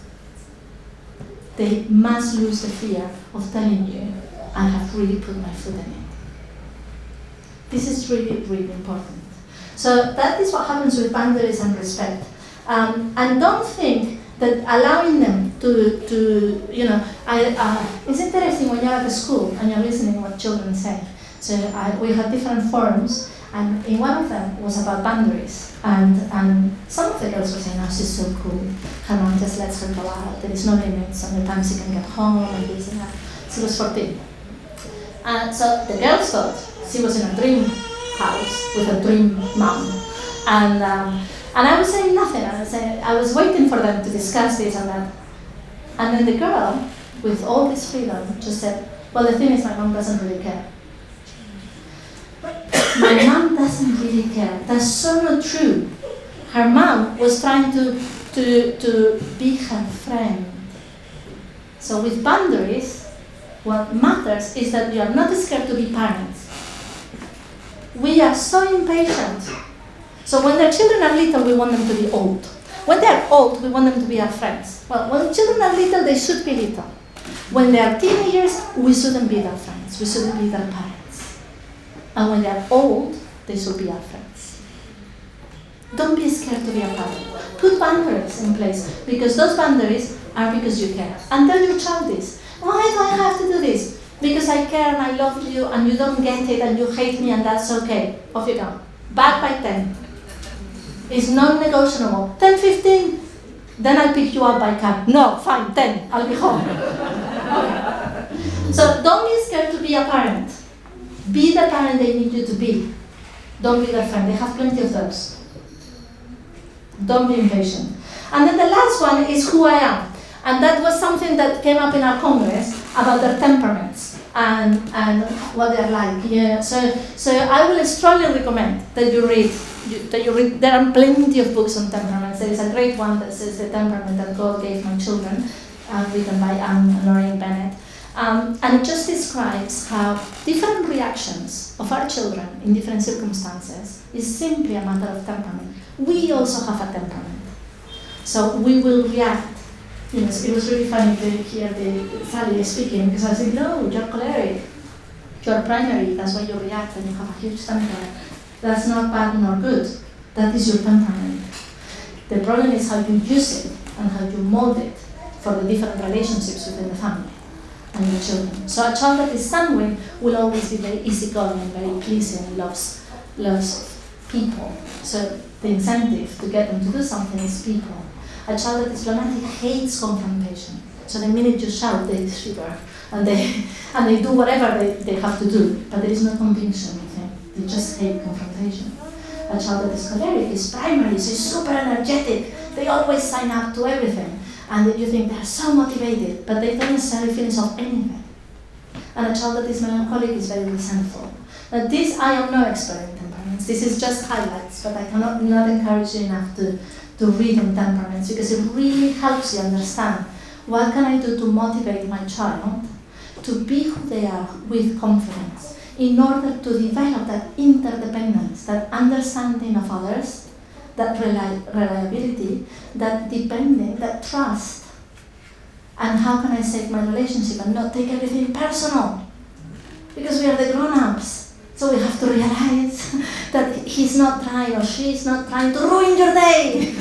S2: They must lose the fear of telling you, I have really put my foot in it. This is really, really important. So that is what happens with boundaries and respect. And don't think that allowing them to it's interesting when you're at the school and you're listening what children say. So we had different forums, and in one of them was about boundaries. And some of the girls were saying, oh, she's so cool. Her mom just lets her go out. There is no limits on the time she can get home and this and that. She was 14. And so the girls thought she was in a dream house with a dream mom. And I was saying nothing. I was waiting for them to discuss this and that. And then the girl, with all this freedom, just said, well, the thing is my mom doesn't really care. My mom doesn't really care. That's so not true. Her mom was trying to be her friend. So with boundaries, what matters is that you are not scared to be parents. We are so impatient. So when their children are little, we want them to be old. When they are old, we want them to be our friends. Well, when children are little, they should be little. When they are teenagers, we shouldn't be their friends. We shouldn't be their parents. And when they are old, they should be our friends. Don't be scared to be a parent. Put boundaries in place, because those boundaries are because you care. And tell your child this. Why do I have to do this? Because I care and I love you and you don't get it and you hate me and that's okay. Off you go. Back by 10. It's non-negotiable. 10, 15, then I'll pick you up by car. No, fine, 10, I'll be home. So don't be scared to be a parent. Be the parent they need you to be. Don't be their friend. They have plenty of those. Don't be impatient. And then the last one is who I am. And that was something that came up in our Congress about their temperaments and what they're like. Yeah. So I will strongly recommend that you read. There are plenty of books on temperaments. There is a great one that says The Temperament That God Gave My Children, written by Lorraine Bennett. And it just describes how different reactions of our children in different circumstances is simply a matter of temperament. We also have a temperament. So we will react. You know, it was really funny to hear Sally speaking, because I said, no, you're choleric. You're primary, that's why you react and you have a huge temper. That's not bad nor good. That is your temperament. The problem is how you use it and how you mold it for the different relationships within the family and your children. So a child that is sanguine will always be very easygoing and very pleasing, loves people. So the incentive to get them to do something is people. A child that is romantic hates confrontation. So the minute you shout, they shiver and they do whatever they have to do, but there is no conviction with him. They just hate confrontation. A child that is choleric is primary, is super energetic. They always sign up to everything. And you think they're so motivated, but they don't necessarily finish off anything. And a child that is melancholic is very resentful. Now this, I am no expert in temperaments. This is just highlights, but I cannot not encourage you enough to read on temperaments, because it really helps you understand what can I do to motivate my child to be who they are with confidence, in order to develop that interdependence, that understanding of others, that reliability, that depending, that trust. And how can I save my relationship and not take everything personal? Because we are the grown-ups. So we have to realize that he's not trying or she's not trying to ruin your day.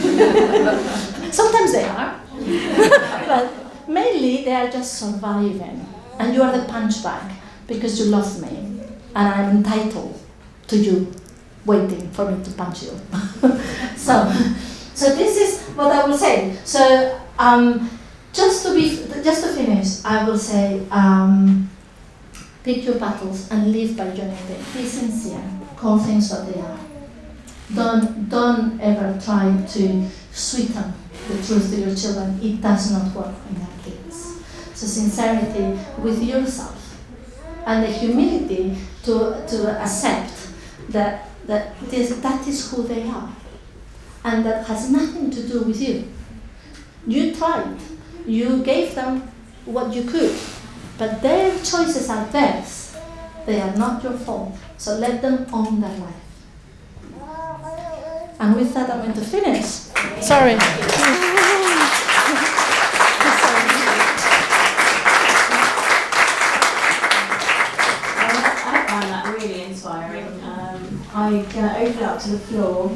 S2: Sometimes they are. But mainly they are just surviving. And you are the punch bag because you love me. And I'm entitled to you waiting for me to punch you. So this is what I will say. So just to finish, I will say, pick your battles and live by your name. Be sincere. Call things what they are. Don't ever try to sweeten the truth to your children. It does not work in their kids. So sincerity with yourself and the humility to accept that is who they are, and that has nothing to do with you. You tried, you gave them what you could, but their choices are theirs. They are not your fault. So let them own their life. And with that, I'm going to finish. Sorry.
S1: I find that really inspiring. I'm going to open it up to the floor.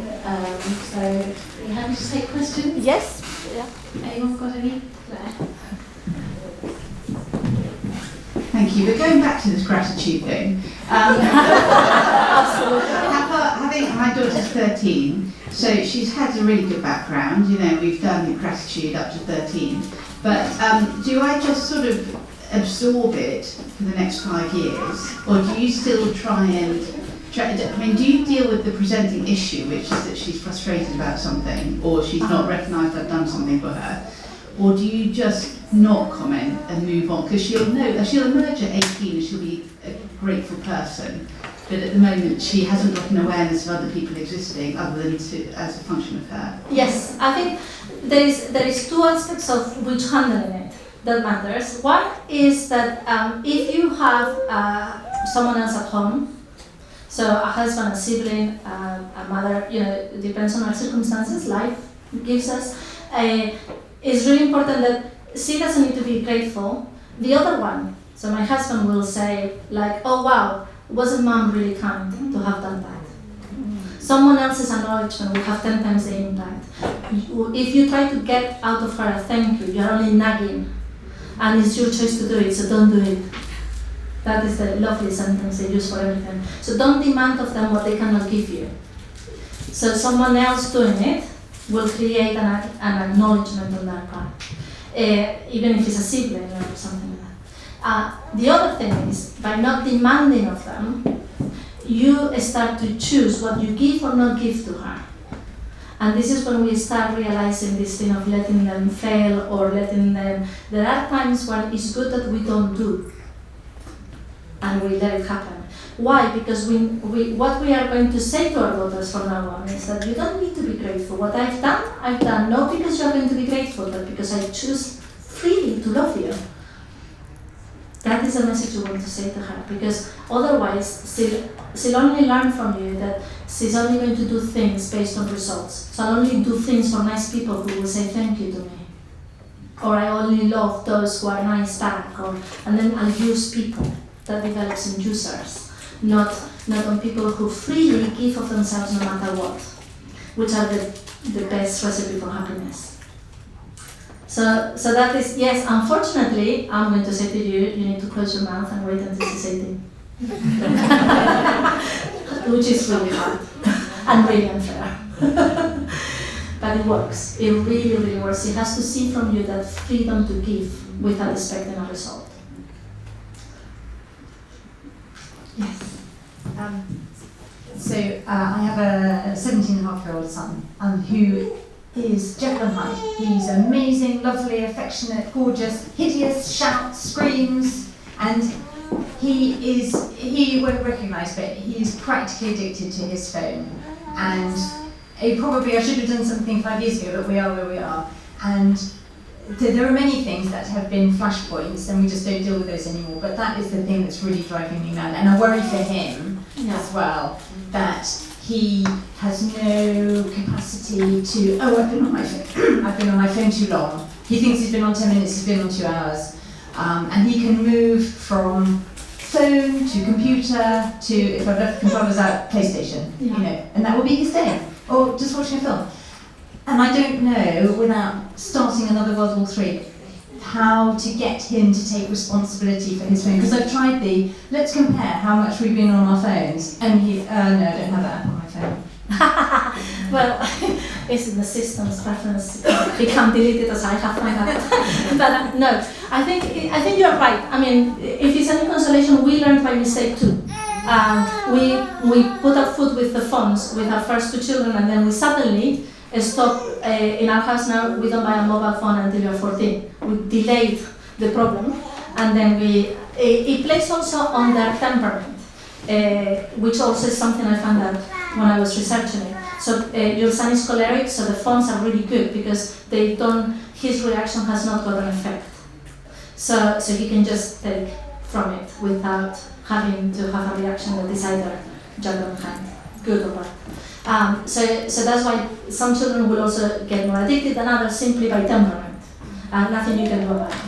S1: So, are you happy to take questions?
S2: Yes. Yeah.
S1: Anyone got any? Claire?
S9: Thank you. But going back to this gratitude thing, having my daughter's 13, so she's had a really good background. You know, we've done gratitude up to 13. But do I just sort of absorb it for the next 5 years, or do you still try and? I mean, do you deal with the presenting issue, which is that she's frustrated about something, or she's not recognised I've done something for her? Or do you just not comment and move on? Because she'll emerge at 18 and she'll be a grateful person. But at the moment, she hasn't got an awareness of other people existing other than as a function of her.
S2: Yes, I think there is two aspects of which handling it that matters. One is that if you have someone else at home, so a husband, a sibling, a mother, it depends on our circumstances, life gives us. It's really important that she doesn't need to be grateful. The other one, so my husband will say, like, oh wow, wasn't mom really kind to have done that? Someone else's acknowledgement will have 10 times the impact. If you try to get out of her a thank you, you're only nagging. And it's your choice to do it, so don't do it. That is the lovely sentence they use for everything. So don't demand of them what they cannot give you. So someone else doing it will create an acknowledgement on their part, even if it's a sibling or something like that. The other thing is, by not demanding of them, you start to choose what you give or not give to her. And this is when we start realizing this thing of letting them fail or letting them... There are times when it's good that we don't do, and we let it happen. Why? Because what we are going to say to our daughters from now on is that you don't need to be grateful. What I've done not because you're going to be grateful, but because I choose freely to love you. That is the message you want to say to her, because otherwise she'll only learn from you that she's only going to do things based on results. So I'll only do things for nice people who will say thank you to me. Or I only love those who are nice back, and then I'll use people. That develops in users, not on people who freely give of themselves no matter what, which are the best recipe for happiness. So that is, yes, unfortunately, I'm going to say to you, you need to close your mouth and wait until she's 18. Which is really hard and really unfair. But it works. It really, really works. It has to see from you that freedom to give without expecting a result. Yes.
S10: I have a 17-and-a-half-year-old son who is Jekyll and Hyde. He's amazing, lovely, affectionate, gorgeous, hideous, shouts, screams, and he won't recognise, but he is practically addicted to his phone. And I should have done something 5 years ago, but we are where we are. And there are many things that have been flashpoints, and we just don't deal with those anymore. But that is the thing that's really driving me mad, and I worry for him as well, that he has no capacity to. Oh, I've been on my phone. I've been on my phone too long. He thinks he's been on 10 minutes. He's been on 2 hours, and he can move from phone to computer to, if I've left the controllers out, PlayStation. And that will be his day, or just watching a film. And I don't know, without starting another World War III, how to get him to take responsibility for his phone. Because I've tried let's compare how much we've been on our phones, and no, I don't have that app on my phone.
S2: Well, it's in the system's preference. It can delete it as I have my app. But no, I think you're right. I mean, if it's any consolation, we learn by mistake too. we put our foot with the phones with our first 2 children, and then we suddenly stopped. In our house now, we don't buy a mobile phone until you're 14. We delayed the problem, and then it plays also on their temperament, which also is something I found out when I was researching it. So your son is choleric, so the phones are really good because his reaction has not got an effect. So he can just take from it without having to have a reaction that is either judge on hand, good or bad. So that's why some children will also get more addicted than others simply by temperament. Nothing you can do about it.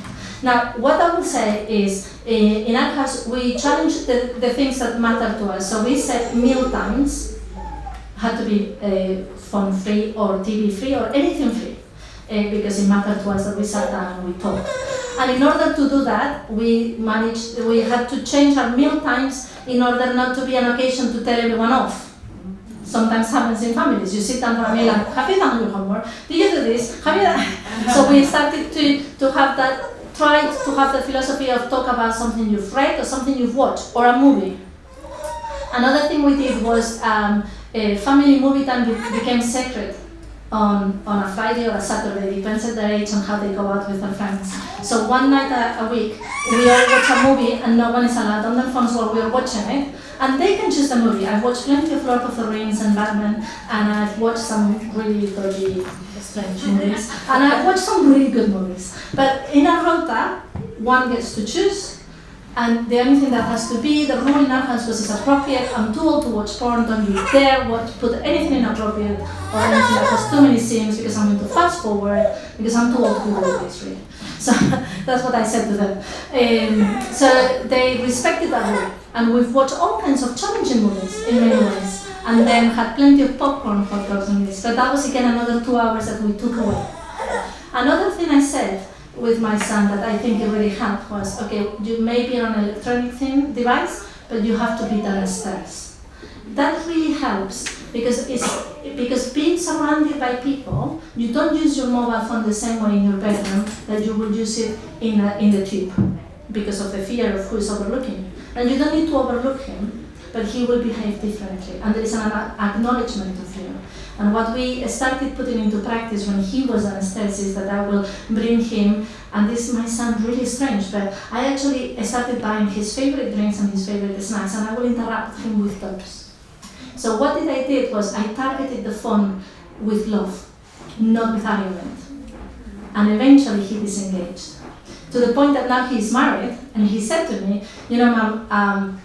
S2: Now, what I will say is, in our house, we challenge the things that matter to us. So we said meal times had to be phone free or TV free or anything free, because it mattered to us that we sat down and we talked. And in order to do that, we had to change our meal times in order not to be an occasion to tell everyone off. Sometimes happens in families. You sit down for a meal and, have you done your homework? Did you do this? Have you done? So we started to have that, tried to have the philosophy of talk about something you've read or something you've watched or a movie. Another thing we did was family movie time became sacred on a Friday or a Saturday, depends on their age and how they go out with their friends. So one night a week, we all watch a movie and no one is allowed on their phones while we're watching it. And they can choose the movie. I've watched plenty of Lord of the Rings and Batman, and I've watched some really dodgy, strange movies, and I've watched some really good movies. But in a rota, one gets to choose, and the only thing that has to be, the rule in our house was it's appropriate. I'm too old to watch porn, don't you dare put anything inappropriate or anything that has too many scenes because I'm going to fast forward, because I'm too old to do this really. So that's what I said to them. So they respected that rule. And we've watched all kinds of challenging movies in many ways. And then had plenty of popcorn, hot dogs and this. But that was again another 2 hours that we took away. Another thing I said with my son that I think it really helped was, okay, you may be on an electronic device, but you have to be downstairs. That really helps because being surrounded by people, you don't use your mobile phone the same way in your bedroom that you will use it in the tube because of the fear of who is overlooking you. And you don't need to overlook him, but he will behave differently. And there is an acknowledgement of you. And what we started putting into practice when he was downstairs is that I will bring him, and this might sound really strange, but I actually started buying his favorite drinks and his favorite snacks, and I will interrupt him with those. So what I did was I targeted the phone with love, not with argument. And eventually he disengaged. To the point that now he's married, and he said to me, you know, Mom,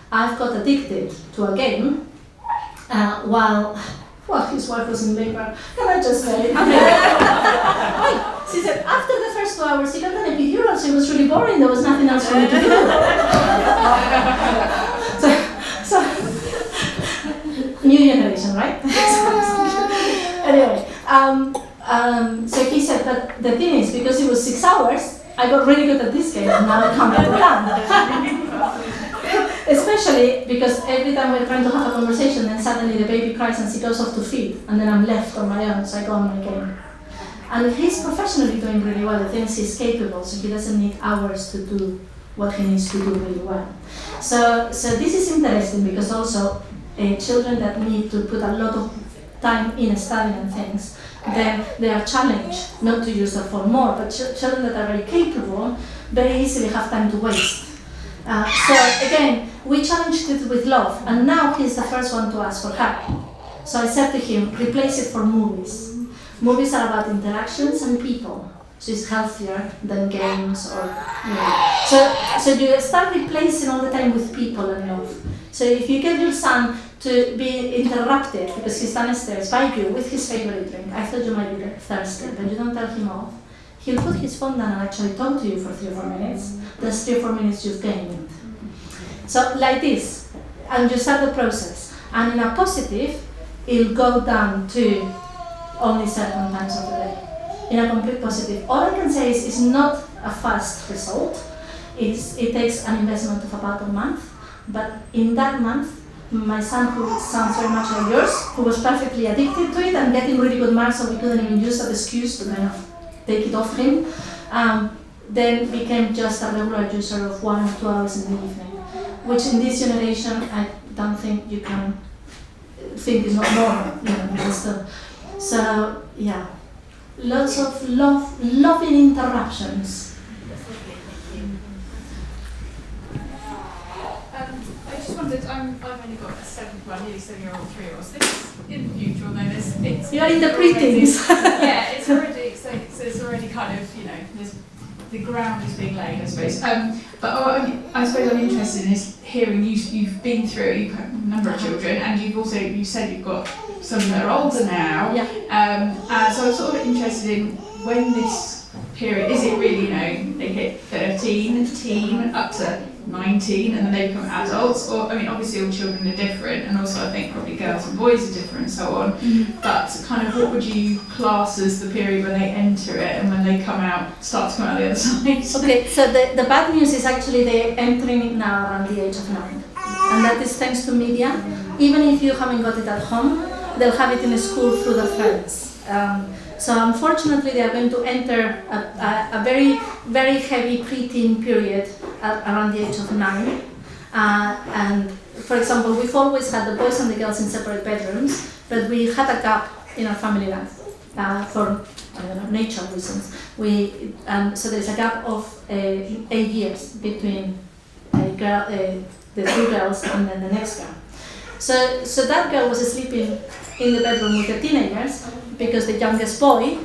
S2: I've got addicted to a game while his wife was in labor. Can I just say? She said, after the first 2 hours, he got an epidural, so it was really boring. There was nothing else for me to do. so new generation, right? Anyway, so he said, but the thing is, because it was 6 hours, I got really good at this game, and now I can't get it done. Especially because every time we're trying to have a conversation, then suddenly the baby cries and she goes off to feed, and then I'm left on my own, so I go on my game. And he's professionally doing really well. The thing is, he's capable, so he doesn't need hours to do what he needs to do really well. So this is interesting because also children that need to put a lot of time in studying things, then they are challenged not to use their phone more, but children that are very capable very easily have time to waste. So again, we challenged it with love, and now he's the first one to ask for help. So I said to him, replace it for movies. Movies are about interactions and people, so it's healthier than games or, you know. So you start replacing all the time with people and love. So if you get your son to be interrupted because he's downstairs by you with his favorite drink, I thought you might be thirsty, but you don't tell him off, he'll put his phone down and actually talk to you for 3 or 4 minutes. That's 3 or 4 minutes you've gained. So like this, and you start the process. And in a positive, it'll go down to only certain times of the day. In a complete positive. All I can say is it's not a fast result. It takes an investment of about a month. But in that month, my son, who sounds very much like yours, who was perfectly addicted to it and getting really good marks, so we couldn't even use that excuse to kind of take it off him, then became just a regular user of 1 or 2 hours in the evening, which in this generation, don't think you can think is not normal, and stuff. So yeah, lots of loving interruptions.
S11: I just wondered, I've only got a nearly 7-year-old, 3-year-old. So this is in the future, although it's
S2: You're in the pre-teens.
S11: yeah, it's already so it's already kind of the ground is being laid, I suppose. But I suppose I'm interested in is hearing you've been through you've had a number of children, and you said you've got some that are older now.
S2: Yeah.
S11: So I'm sort of interested in when this period is it really they hit 13, teen up to 19, and then they become adults, or obviously all children are different, and also I think probably girls and boys are different and so on. But kind of what would you class as the period when they enter it and when they start to come out the other side?
S2: Okay, so the bad news is actually they're entering it now around the age of 9, and that is thanks to media. Even if you haven't got it at home, they'll have it in school through their friends. So unfortunately, they are going to enter a very, very heavy preteen period around the age of 9. And for example, we've always had the boys and the girls in separate bedrooms, but we had a gap in our family life for nature reasons. So there's a gap of 8 years between the 2 girls and then the next girl. So that girl was sleeping in the bedroom with the teenagers because the youngest boy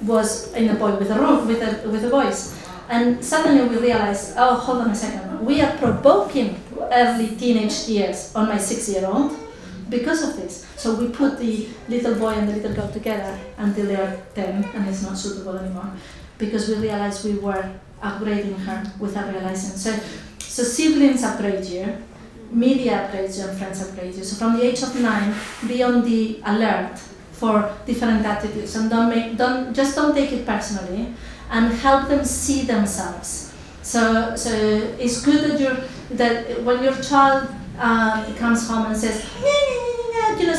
S2: was in the boy with the boys. And suddenly we realized, oh, hold on a second, we are provoking early teenage years on my 6-year-old because of this. So we put the little boy and the little girl together until they are 10, and it's not suitable anymore, because we realized we were upgrading her without realizing. So siblings upgrade you, media upgrades you, and friends upgrade you. So from the age of 9, be on the alert for different attitudes, and don't take it personally, and help them see themselves. So it's good that when your child comes home and says,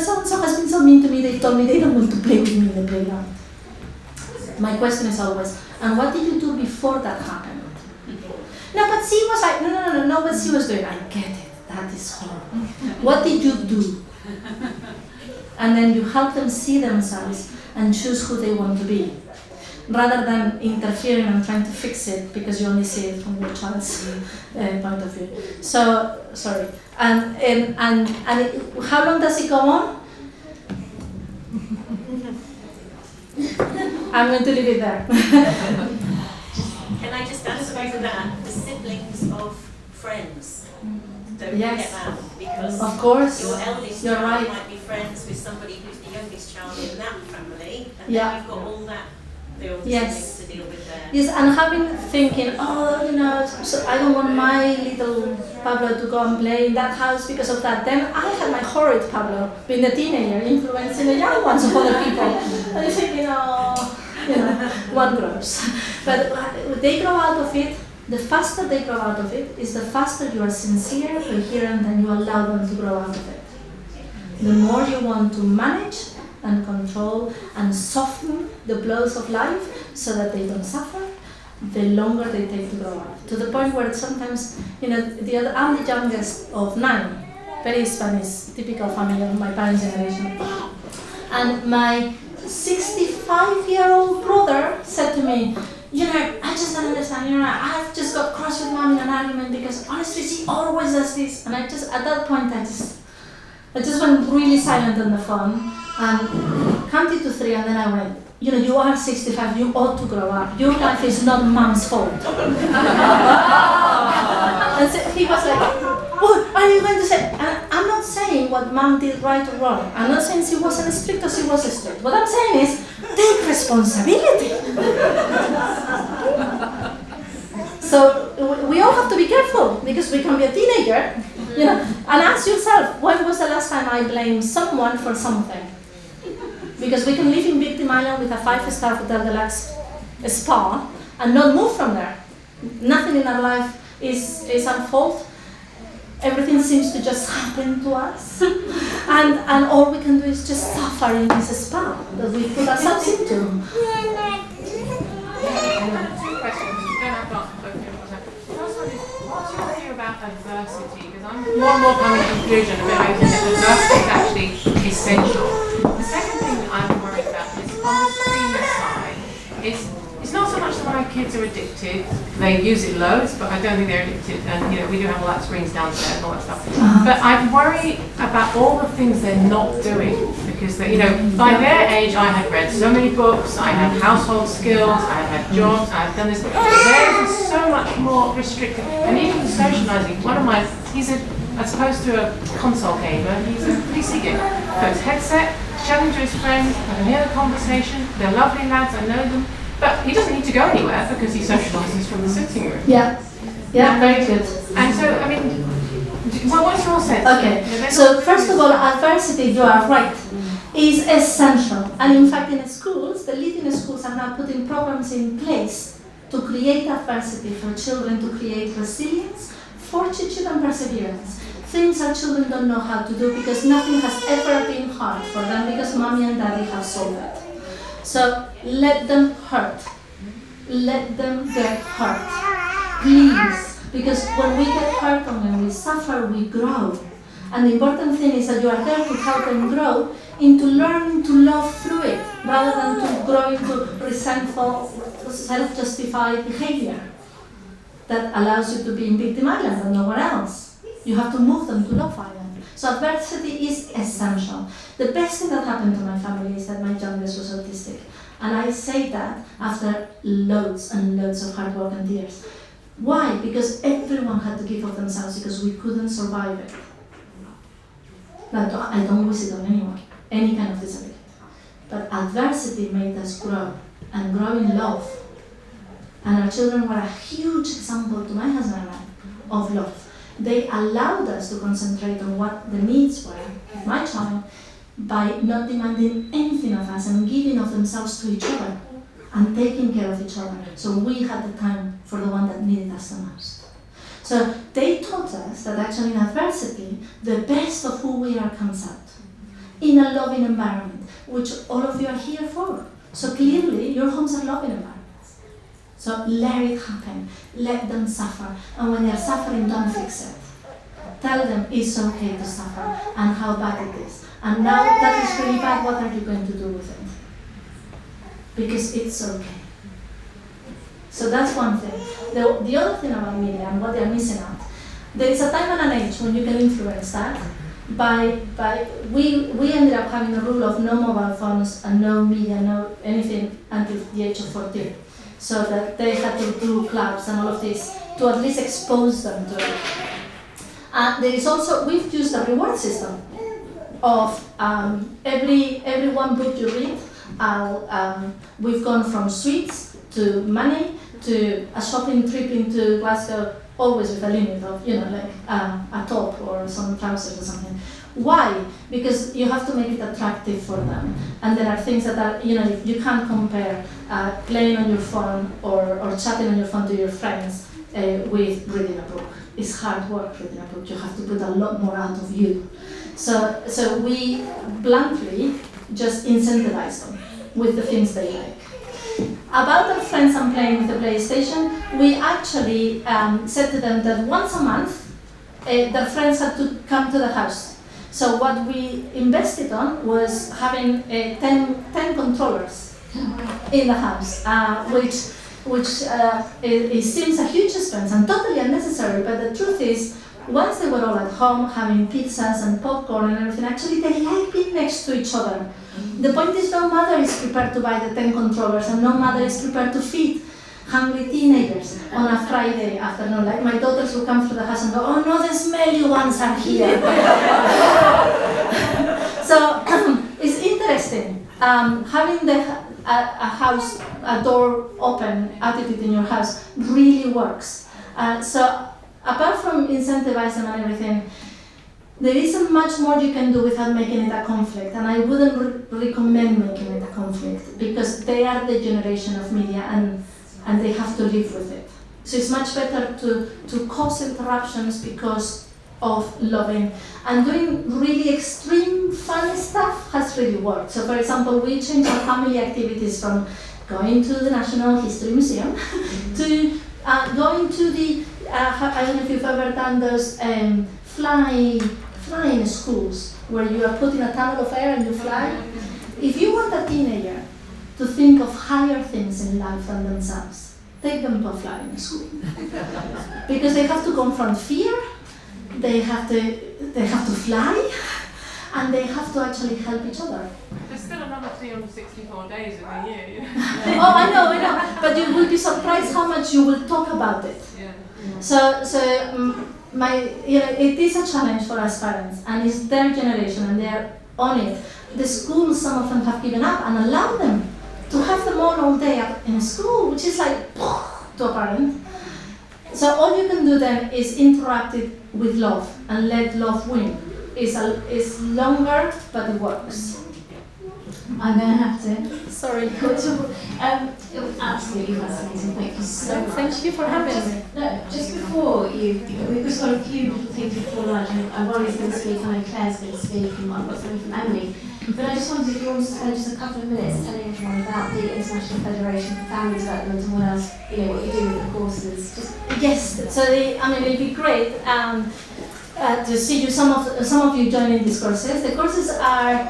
S2: so-and-so has been so mean to me, they told me they don't want to play with me in the playground. My question is always, and what did you do before that happened? No, but she was like, no, what she was doing, I get it, that is horrible. What did you do? And then you help them see themselves and choose who they want to be, rather than interfering and trying to fix it because you only see it from your child's point of view. So, sorry. And how long does it go on? I'm going to leave it there.
S6: Can I just add something to that? The siblings of friends. Don't forget that, because
S2: of course,
S6: your eldest
S2: you're
S6: child
S2: right.
S6: might be friends with somebody who's the youngest child in that family, and
S2: Yeah.
S6: then you've got all that build
S2: Yes.
S6: to deal with there.
S2: Yes, and having thinking, so I don't want my little Pablo to go and play in that house because of that. Then I had my horrid Pablo being a teenager, influencing the young ones of other people. And you're thinking, one grows. But they grow out of it. The faster they grow out of it is the faster you are sincere, coherent, and you allow them to grow out of it. The more you want to manage and control and soften the blows of life so that they don't suffer, the longer they take to grow up. To the point where sometimes, I'm the youngest of 9, very Spanish, typical family of my parents' generation. And my 65-year-old brother said to me, I just don't understand, I've just got cross with mom in an argument because honestly she always does this. And at that point I just went really silent on the phone and counted to 3, and then I went, you are 65, you ought to grow up. Your life is not mom's fault. And so he was like, what are you going to say? And I'm not saying what mom did right or wrong. I'm not saying she wasn't strict or she was strict. What I'm saying is, take responsibility. So we all have to be careful because we can be a teenager, and ask yourself, when was the last time I blamed someone for something? Because we can live in Victim Island with a 5-star Hotel Deluxe spa and not move from there. Nothing in our life is our fault. Everything seems to just happen to us. And all we can do is just suffer in this spa that we put ourselves into.
S11: Two questions. You don't have to answer both of them. First one is, what's your view about
S12: about adversity, because I'm more and more coming to the conclusion that adversity is actually essential. The second thing that I'm worried about is on the screen side, it's not so much that my kids are addicted, they use it loads, but I don't think they're addicted, and we do have all that screens downstairs and all that stuff. But I worry about all the things they're not doing, because by their age I had read so many books, I had household skills, I had jobs, I've done this. Theirs is so much more restricted, and even socialising. One of mine, as opposed to a console gamer, he's a PC gamer. Got his headset, chatting to his friends, I can hear the conversation, they're lovely lads, I know them. But he doesn't need to go anywhere because he socialises from the sitting room.
S2: Yeah, very good.
S12: And so, I mean, what's your sense?
S2: Okay, so first of all, adversity, you are right, is essential. And in fact, in schools, the leading schools are now putting programs in place to create adversity for children, to create resilience, fortitude and perseverance. Things that children don't know how to do because nothing has ever been hard for them because mommy and daddy have solved it. So let them hurt. Let them get hurt. Please. Because when we get hurt and when we suffer, we grow. And the important thing is that you are there to help them grow into learning to love through it, rather than to grow into resentful, self-justified behavior that allows you to be in victim island and nowhere else. You have to move them to love island. So adversity is essential. The best thing that happened to my family is that my youngest was autistic. And I say that after loads and loads of hard work and tears. Why? Because everyone had to give of themselves because we couldn't survive it. Now, I don't wish it on anyone, any kind of disability. But adversity made us grow and grow in love. And our children were a huge example to my husband and I of love. They allowed us to concentrate on what the needs were of my child by not demanding anything of us and giving of themselves to each other and taking care of each other. So we had the time for the one that needed us the most. So they taught us that actually in adversity, the best of who we are comes out in a loving environment, which all of you are here for. So clearly, your homes are loving environments. So let it happen. Let them suffer. And when they're suffering, don't fix it. Tell them it's okay to suffer and how bad it is. And now that is really bad, what are you going to do with it? Because it's okay. So that's one thing. The other thing about media and what they're missing out, there is a time and an age when you can influence that. We ended up having a rule of no mobile phones and no media, no anything until the age of 14. So that they had to do clubs and all of this to at least expose them to it. There is also, we've used a reward system of every one book you read, we've gone from sweets to money to a shopping trip into Glasgow, always with a limit of, a top or some trousers or something. Why? Because you have to make it attractive for them. And there are things that are, you can't compare playing on your phone or chatting on your phone to your friends with reading a book. It's hard work reading a book. You have to put a lot more out of you. So we bluntly just incentivize them with the things they like. About their friends and playing with the PlayStation, we actually said to them that once a month, their friends had to come to the house. So what we invested on was having 10 controllers in the house, which it seems a huge expense and totally unnecessary, but the truth is, once they were all at home having pizzas and popcorn and everything, actually they like being next to each other. The point is, no mother is prepared to buy the 10 controllers and no mother is prepared to feed hungry teenagers on a Friday afternoon. Like my daughters will come through the house and go, oh no, the smelly ones are here. So it's interesting. Having a house, a door open attitude in your house really works. So apart from incentivizing and everything, there isn't much more you can do without making it a conflict, and I wouldn't recommend making it a conflict because they are the generation of media and they have to live with it. So it's much better to cause interruptions because of loving, and doing really extreme fun stuff has really worked. So for example, we changed our family activities from going to the National History Museum to going to the I don't know if you've ever done those flying schools where you are put in a tunnel of air and you fly. If you want a teenager to think of higher things in life than themselves, take them to a flying school. Because they have to confront fear, they have to fly, and they have to actually help each other.
S12: There's still another 364 days in a year.
S2: Oh, I know. But you will be surprised how much you will talk about it.
S12: Yeah.
S2: It is a challenge for us parents, and it's their generation, and they are on it. The schools, some of them have given up and allow them to have them all day in school, which is like to a parent. So all you can do then is interact it with love and let love win. It's longer, but it works.
S1: I'm going to have to.
S2: Sorry.
S1: It was absolutely fascinating. Thank you so much.
S2: Thank you for having me.
S1: No, just before we've just got a few little things before lunch. I Ronnie's going to speak, I know Claire's going to speak, and I've got something from Emily. But I just wondered if you wanted to spend just a couple of minutes telling everyone about the International Federation for Family Development and what else, what you do with the courses.
S2: Yes, so it'd be great to see you, some of you joining these courses. The courses are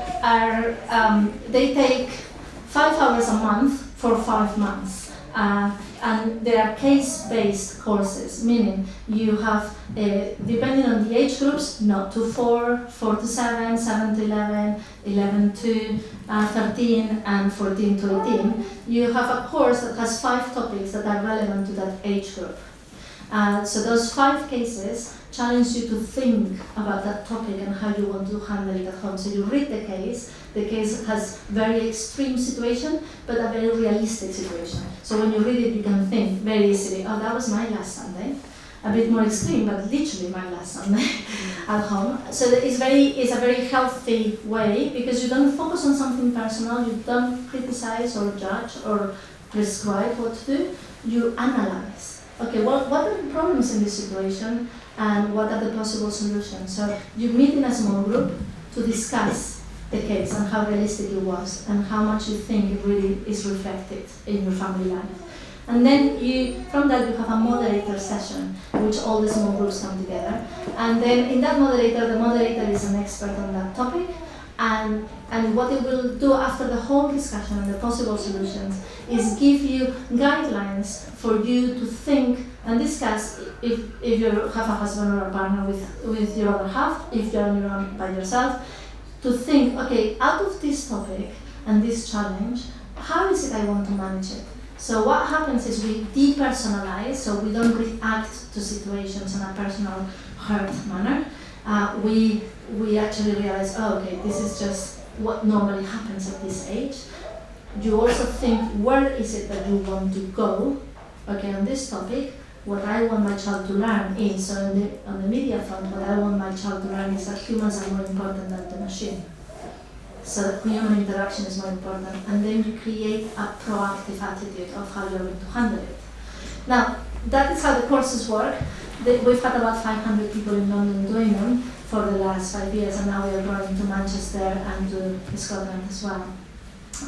S2: they take 5 hours a month for 5 months, and they are case-based courses, meaning you have, depending on the age groups, 0 to 4, 4 to 7, 7 to 11, 11 to 13, and 14 to 18. You have a course that has 5 topics that are relevant to that age group. So those 5 cases challenge you to think about that topic and how you want to handle it at home. So you read the case has very extreme situation, but a very realistic situation. So when you read it, you can think very easily, oh, that was my last Sunday. A bit more extreme, but literally my last Sunday at home. So it's a very healthy way, because you don't focus on something personal, you don't criticize or judge or prescribe what to do, you analyze. Okay, what are the problems in this situation, and what are the possible solutions? So you meet in a small group to discuss the case and how realistic it was and how much you think it really is reflected in your family life. And then from that you have a moderator session, in which all the small groups come together. And then in that the moderator is an expert on that topic. And what it will do after the whole discussion and the possible solutions is give you guidelines for you to think and discuss if you have a husband or a partner with your other half, if you're on your own by yourself, to think, okay, out of this topic and this challenge, how is it I want to manage it? So what happens is we depersonalize, so we don't react to situations in a personal hurt manner. We actually realize, oh, okay, this is just what normally happens at this age. You also think, where is it that you want to go? Okay, on this topic, what I want my child to learn is, so on the media front, what I want my child to learn is that humans are more important than the machine. So that human interaction is more important, and then you create a proactive attitude of how you're going to handle it. Now, that is how the courses work. We've had about 500 people in London doing them for the last 5 years, and now we are going to Manchester and to Scotland as well.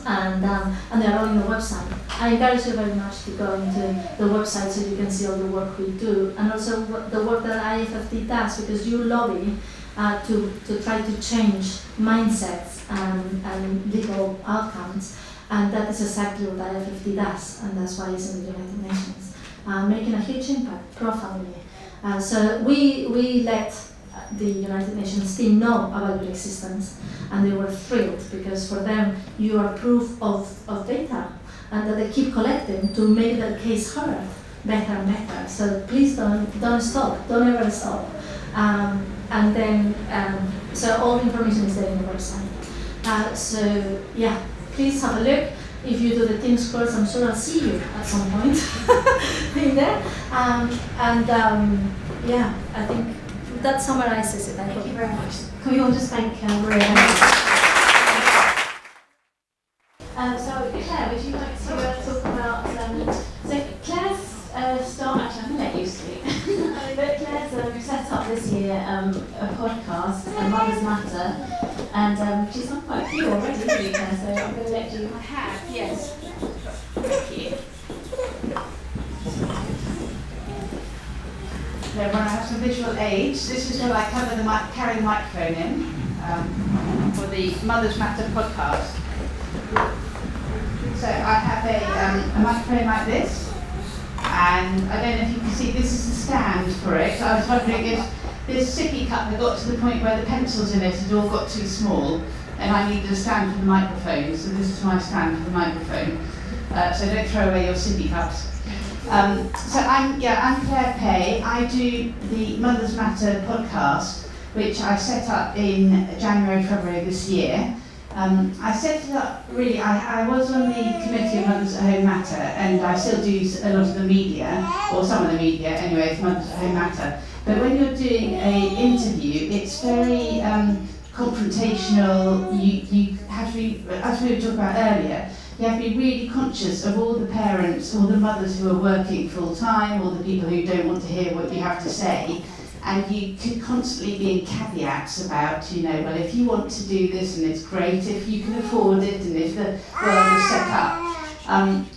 S2: And they're all on the website. I encourage you very much to go into the website so you can see all the work we do, and also the work that IFFD does, because you lobby to try to change mindsets and legal outcomes, and that is exactly what IFFD does, and that's why it's in the United Nations, making a huge impact pro-family. So we let the United Nations team know about your existence, and they were thrilled, because for them you are proof of data, and that they keep collecting to make their case heard better and better. So please don't stop, don't ever stop. And then, so all the information is there in the website. So yeah, please have a look. If you do the Teams course, I'm sure I'll see you at some point in there. Yeah, I think that summarizes it.
S1: Thank you very much. Can we all just thank Maria? So Claire, would you like to talk about? So Claire's start. Actually, I'm going to let you speak. But Claire's set up this year a podcast, Mother's Matter, and she's on quite a few already, isn't she, Claire? So I'm going to let you.
S5: I have, yes. Thank you.
S9: When I have some visual aids, this is what I carry the microphone in for the Mothers Matter podcast. So I have a microphone like this, and I don't know if you can see, this is the stand for it. So I was wondering if this sippy cup had got to the point where the pencils in it had all got too small, and I needed a stand for the microphone, so this is my stand for the microphone. So don't throw away your sippy cups. So I'm Claire Pay. I do the Mothers Matter podcast, which I set up in January, February this year. I set it up really, I was on the committee of Mothers at Home Matter, and I still do a lot of the media, or some of the media anyway, for Mothers at Home Matter. But when you're doing an interview, it's very confrontational. You have to be, as we were talking about earlier, you have to be really conscious of all the parents, all the mothers who are working full time, all the people who don't want to hear what you have to say. And you could constantly be in caveats about, well, if you want to do this and it's great, if you can afford it and if the world is set up.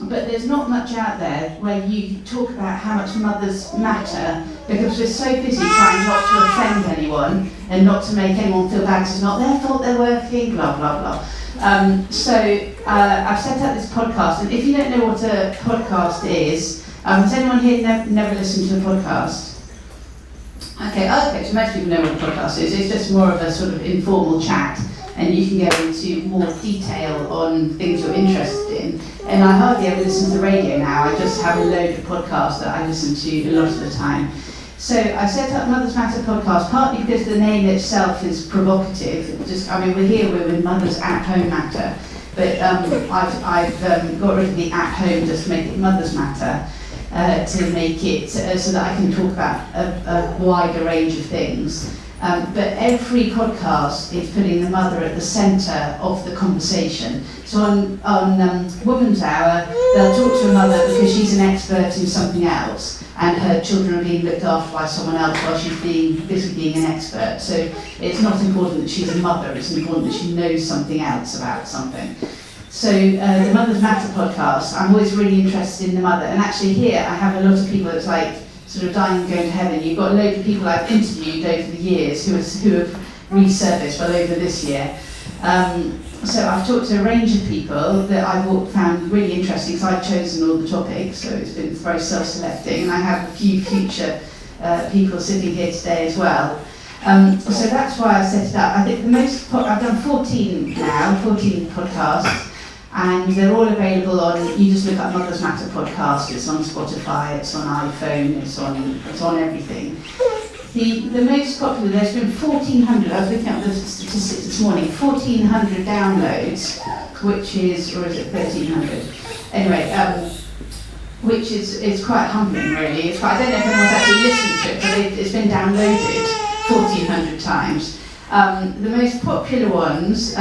S9: But there's not much out there where you talk about how much mothers matter, because we're so busy trying not to offend anyone and not to make anyone feel bad because it's not their fault they're working, blah, blah, blah. So I've set up this podcast, and if you don't know what a podcast is, has anyone here never listened to a podcast? Okay, so most people know what a podcast is. It's just more of a sort of informal chat, and you can go into more detail on things you're interested in. And I hardly ever listen to the radio now. I just have a load of podcasts that I listen to a lot of the time. So I set up Mothers Matter podcast partly because the name itself is provocative. We're with Mothers at Home Matter, but I've got rid of the at home just to make it Mothers Matter. To make it so that I can talk about a wider range of things. But every podcast is putting the mother at the centre of the conversation. So on Woman's Hour, they'll talk to a mother because she's an expert in something else, and her children are being looked after by someone else while she's busy being an expert. So it's not important that she's a mother, it's important that she knows something else about something. So the Mothers Matter podcast, I'm always really interested in the mother, and actually here I have a lot of people that's like sort of dying and going to heaven. You've got a load of people I've interviewed over the years who have resurfaced well over this year. So I've talked to a range of people that I've found really interesting, because I've chosen all the topics, so it's been very self-selecting, and I have a few future people sitting here today as well. So that's why I set it up. I think I've done 14 podcasts, and they're all available on, you just look up Mothers Matter podcast, it's on Spotify, it's on iPhone, it's on everything. The most popular, there's been 1,400, I was looking up the statistics this morning, 1,400 downloads, which is, or is it 1,300? Anyway, which is quite humbling really. I don't know if anyone's actually listened to it, but it's been downloaded 1,400 times. The most popular ones,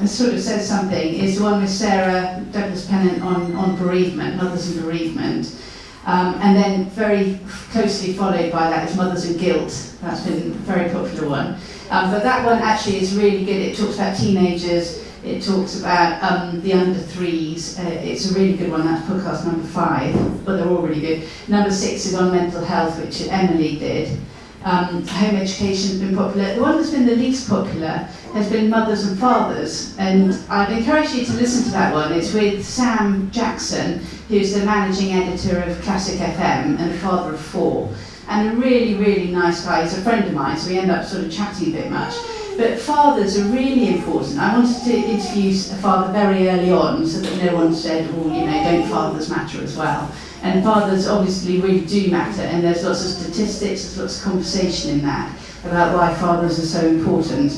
S9: sort of says something, is the one with Sarah Douglas-Pennant on bereavement, mothers and bereavement. And then very closely followed by that is Mothers and Guilt. That's been a very popular one. But that one actually is really good. It talks about teenagers, it talks about the under threes. It's a really good one. That's podcast number 5, but they're all really good. Number 6 is on mental health, which Emily did. Home education has been popular. The one that's been the least popular has been Mothers and Fathers, and I'd encourage you to listen to that one. It's with Sam Jackson, who's the managing editor of Classic FM and a father of 4, and a really, really nice guy. He's a friend of mine, so we end up sort of chatting a bit much. But fathers are really important. I wanted to interview a father very early on so that no one said, don't fathers matter as well? And fathers obviously really do matter, and there's lots of statistics, there's lots of conversation in that about why fathers are so important.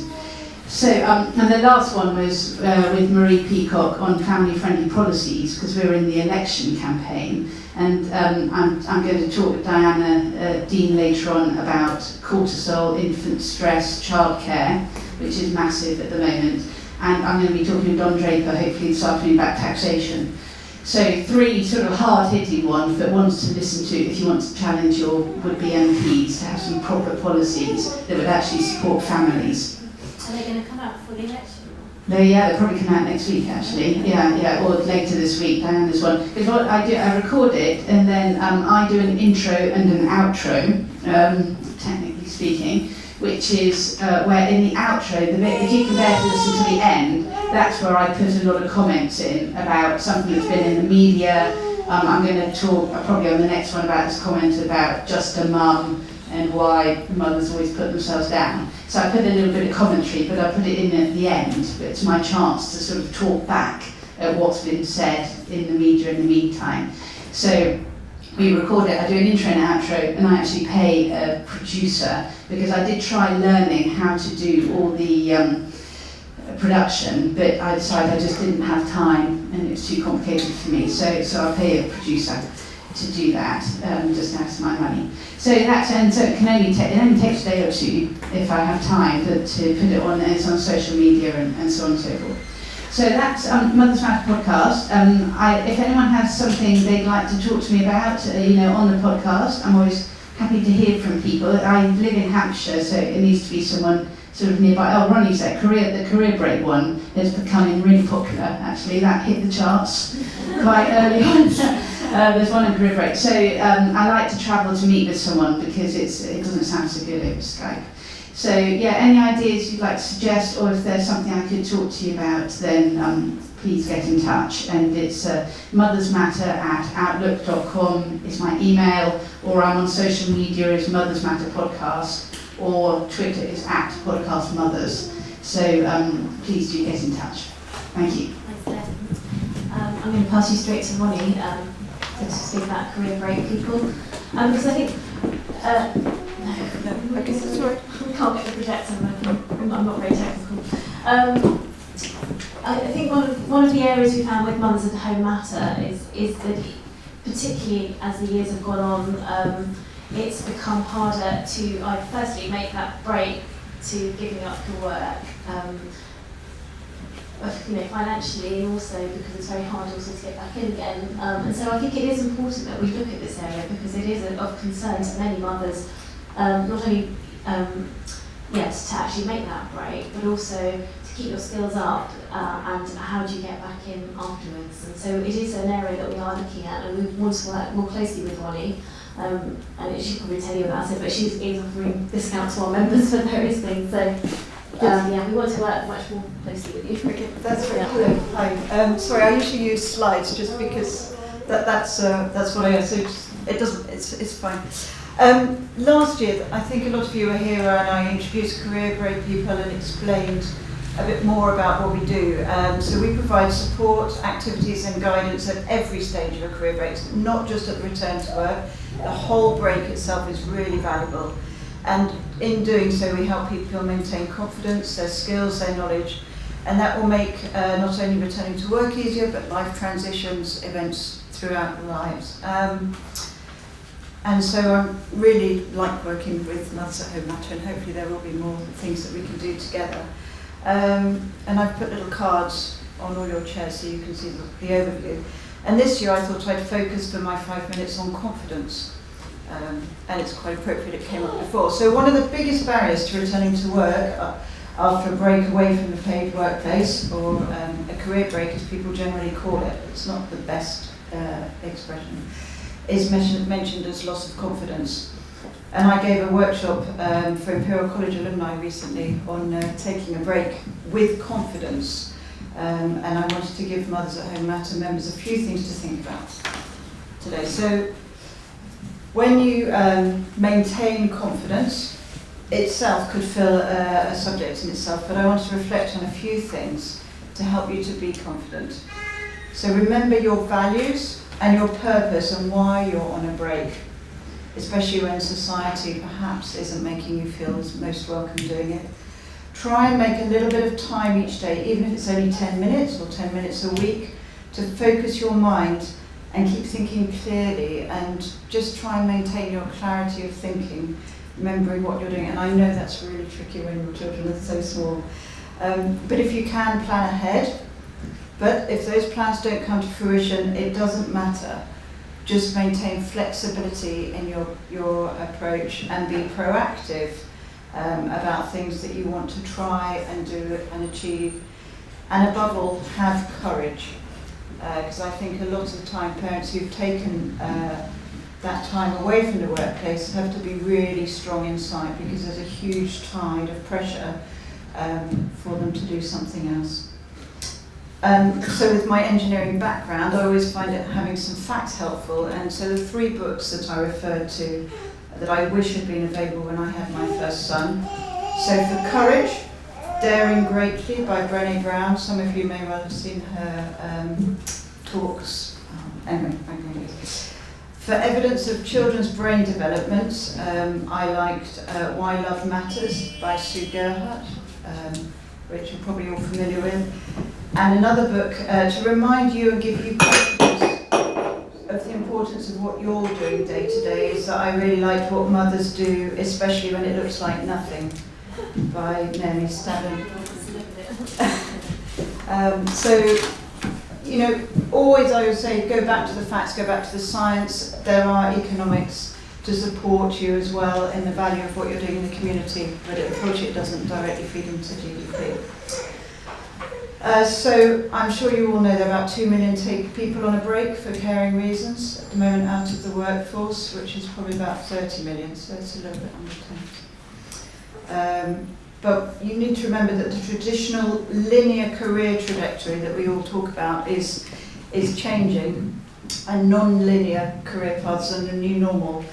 S9: So, and the last one was with Marie Peacock on family-friendly policies, because we're in the election campaign, and I'm going to talk with Diana Dean later on about cortisol, infant stress, childcare, which is massive at the moment, and I'm going to be talking with Don Draper hopefully this afternoon about taxation. So 3 sort of hard-hitting ones, but ones to listen to if you want to challenge your would-be MPs to have some proper policies that would actually support families.
S1: Are they going to come out for the election?
S9: They'll probably come out next week actually. Yeah, or later this week, Diana's one. Because what I do, I record it, and then I do an intro and an outro, technically speaking, which is where in the outro, the bit, if you can bear to listen to the end, that's where I put a lot of comments in about something that's been in the media. I'm going to talk probably on the next one about this comment about just a mum and why mothers always put themselves down. So I put a little bit of commentary, but I put it in at the end. But it's my chance to sort of talk back at what's been said in the media in the meantime. So we record it, I do an intro and outro, and I actually pay a producer because I did try learning how to do all the production, but I decided I just didn't have time and it was too complicated for me. So I pay a producer to do that, just out of my money. So that's, and so it only takes a day or two if I have time to put it on, and it's on social media and so on and so forth. So that's Mother's Matter podcast. If anyone has something they'd like to talk to me about, on the podcast, I'm always happy to hear from people. I live in Hampshire, so it needs to be someone sort of nearby. Oh, Ronnie said the career break one is becoming really popular. Actually, that hit the charts quite early on. There's one in career break. So I like to travel to meet with someone because it doesn't sound so good over Skype. So yeah, any ideas you'd like to suggest, or if there's something I could talk to you about, then please get in touch. And it's mothersmatter@outlook.com is my email, or I'm on social media as Mothers Matter Podcast, or Twitter is @podcastmothers. So please do get in touch. Thank you.
S1: Thanks, Claire. I'm going to pass you straight to Ronnie to speak about career break people, because I think. No, okay, sorry. We can't get the projector. I'm not very technical. I think one of the areas we found with Mothers at Home Matter is that, particularly as the years have gone on, it's become harder to firstly make that break to giving up the work, financially, and also because it's very hard also to get back in again. And so I think it is important that we look at this area because it is of concern to many mothers. Not only yes, to actually make that break, but also to keep your skills up and how do you get back in afterwards. And so it is an area that we are looking at, and we want to work more closely with Ronnie. And she probably tell you about it, but she's offering discounts to our members for various things. So we want to work much more closely with you.
S8: Okay, that's very clear. Hi. Sorry, I usually use slides just because that's what I use. So it doesn't. It's fine. Last year, I think a lot of you were here, and I introduced career break people and explained a bit more about what we do. So we provide support, activities and guidance at every stage of a career break, not just at the return to work. The whole break itself is really valuable. And in doing so, we help people maintain confidence, their skills, their knowledge, and that will make not only returning to work easier, but life transitions, events throughout their lives. And so I really like working with Mothers at Home Matter, and hopefully there will be more things that we can do together. And I've put little cards on all your chairs so you can see the overview. And this year I thought I'd focus for my 5 minutes on confidence. And it's quite appropriate, it came up before. So one of the biggest barriers to returning to work after a break away from the paid workplace, or a career break as people generally call it, it's not the best expression, is mentioned as loss of confidence. And I gave a workshop for Imperial College alumni recently on taking a break with confidence. And I wanted to give Mothers at Home Matter members a few things to think about today. So when you maintain confidence, itself could fill a subject in itself, but I want to reflect on a few things to help you to be confident. So remember your values and your purpose and why you're on a break, especially when society perhaps isn't making you feel as most welcome doing it. Try and make a little bit of time each day, even if it's only 10 minutes or 10 minutes a week, to focus your mind and keep thinking clearly, and just try and maintain your clarity of thinking, remembering what you're doing. And I know that's really tricky when your children are so small. But if you can, plan ahead. But if those plans don't come to fruition, it doesn't matter. Just maintain flexibility in your approach and be proactive about things that you want to try and do and achieve. And above all, have courage. Because I think a lot of the time parents who've taken that time away from the workplace have to be really strong inside, because there's a huge tide of pressure for them to do something else. So with my engineering background, I always find it having some facts helpful, and so the 3 books that I referred to that I wish had been available when I had my first son. So for Courage, Daring Greatly by Brené Brown. Some of you may well have seen her talks. Anyway, for Evidence of Children's Brain Development, I liked Why Love Matters by Sue Gerhardt, which you're probably all familiar with. And another book to remind you and give you confidence of the importance of what you're doing day to day is that I really liked What Mothers Do, Especially When It Looks Like Nothing by Nellie Stavin. So, you know, always I would say go back to the facts, go back to the science. There are economics to support you as well in the value of what you're doing in the community, but unfortunately it doesn't directly feed into GDP. So I'm sure you all know there are about 2 million people on a break for caring reasons at the moment out of the workforce, which is probably about 30 million, so it's a little bit under 10. But you need to remember that the traditional linear career trajectory that we all talk about is changing, and non-linear career paths are the new normal.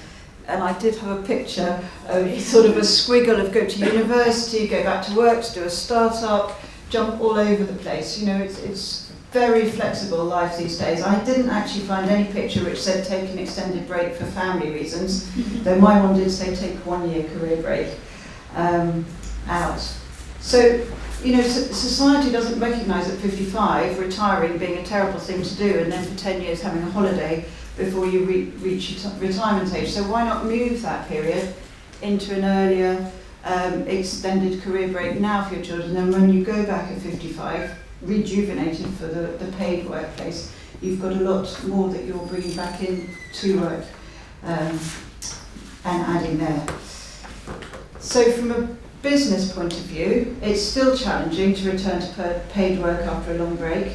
S8: And I did have a picture of sort of a squiggle of go to university, go back to work, to do a start-up, jump all over the place. You know, it's very flexible life these days. I didn't actually find any picture which said take an extended break for family reasons, though my one did say take 1 year career break out. So, you know, society doesn't recognise at 55 retiring being a terrible thing to do, and then for 10 years having a holiday before you reach retirement age. So why not move that period into an earlier extended career break now for your children, and when you go back at 55, rejuvenated for the paid workplace, you've got a lot more that you're bringing back into work and adding there. So from a business point of view, it's still challenging to return to paid work after a long break,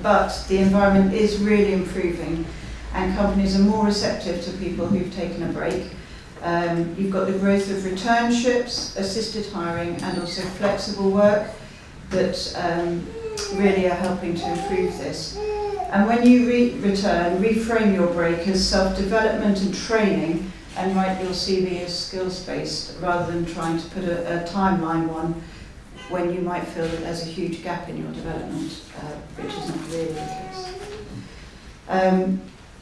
S8: but the environment is really improving and companies are more receptive to people who've taken a break. You've got the growth of returnships, assisted hiring, and also flexible work that really are helping to improve this. And when you return, reframe your break as self-development and training, and write your CV as skills-based rather than trying to put a timeline one when you might feel that there's a huge gap in your development, which isn't really the case.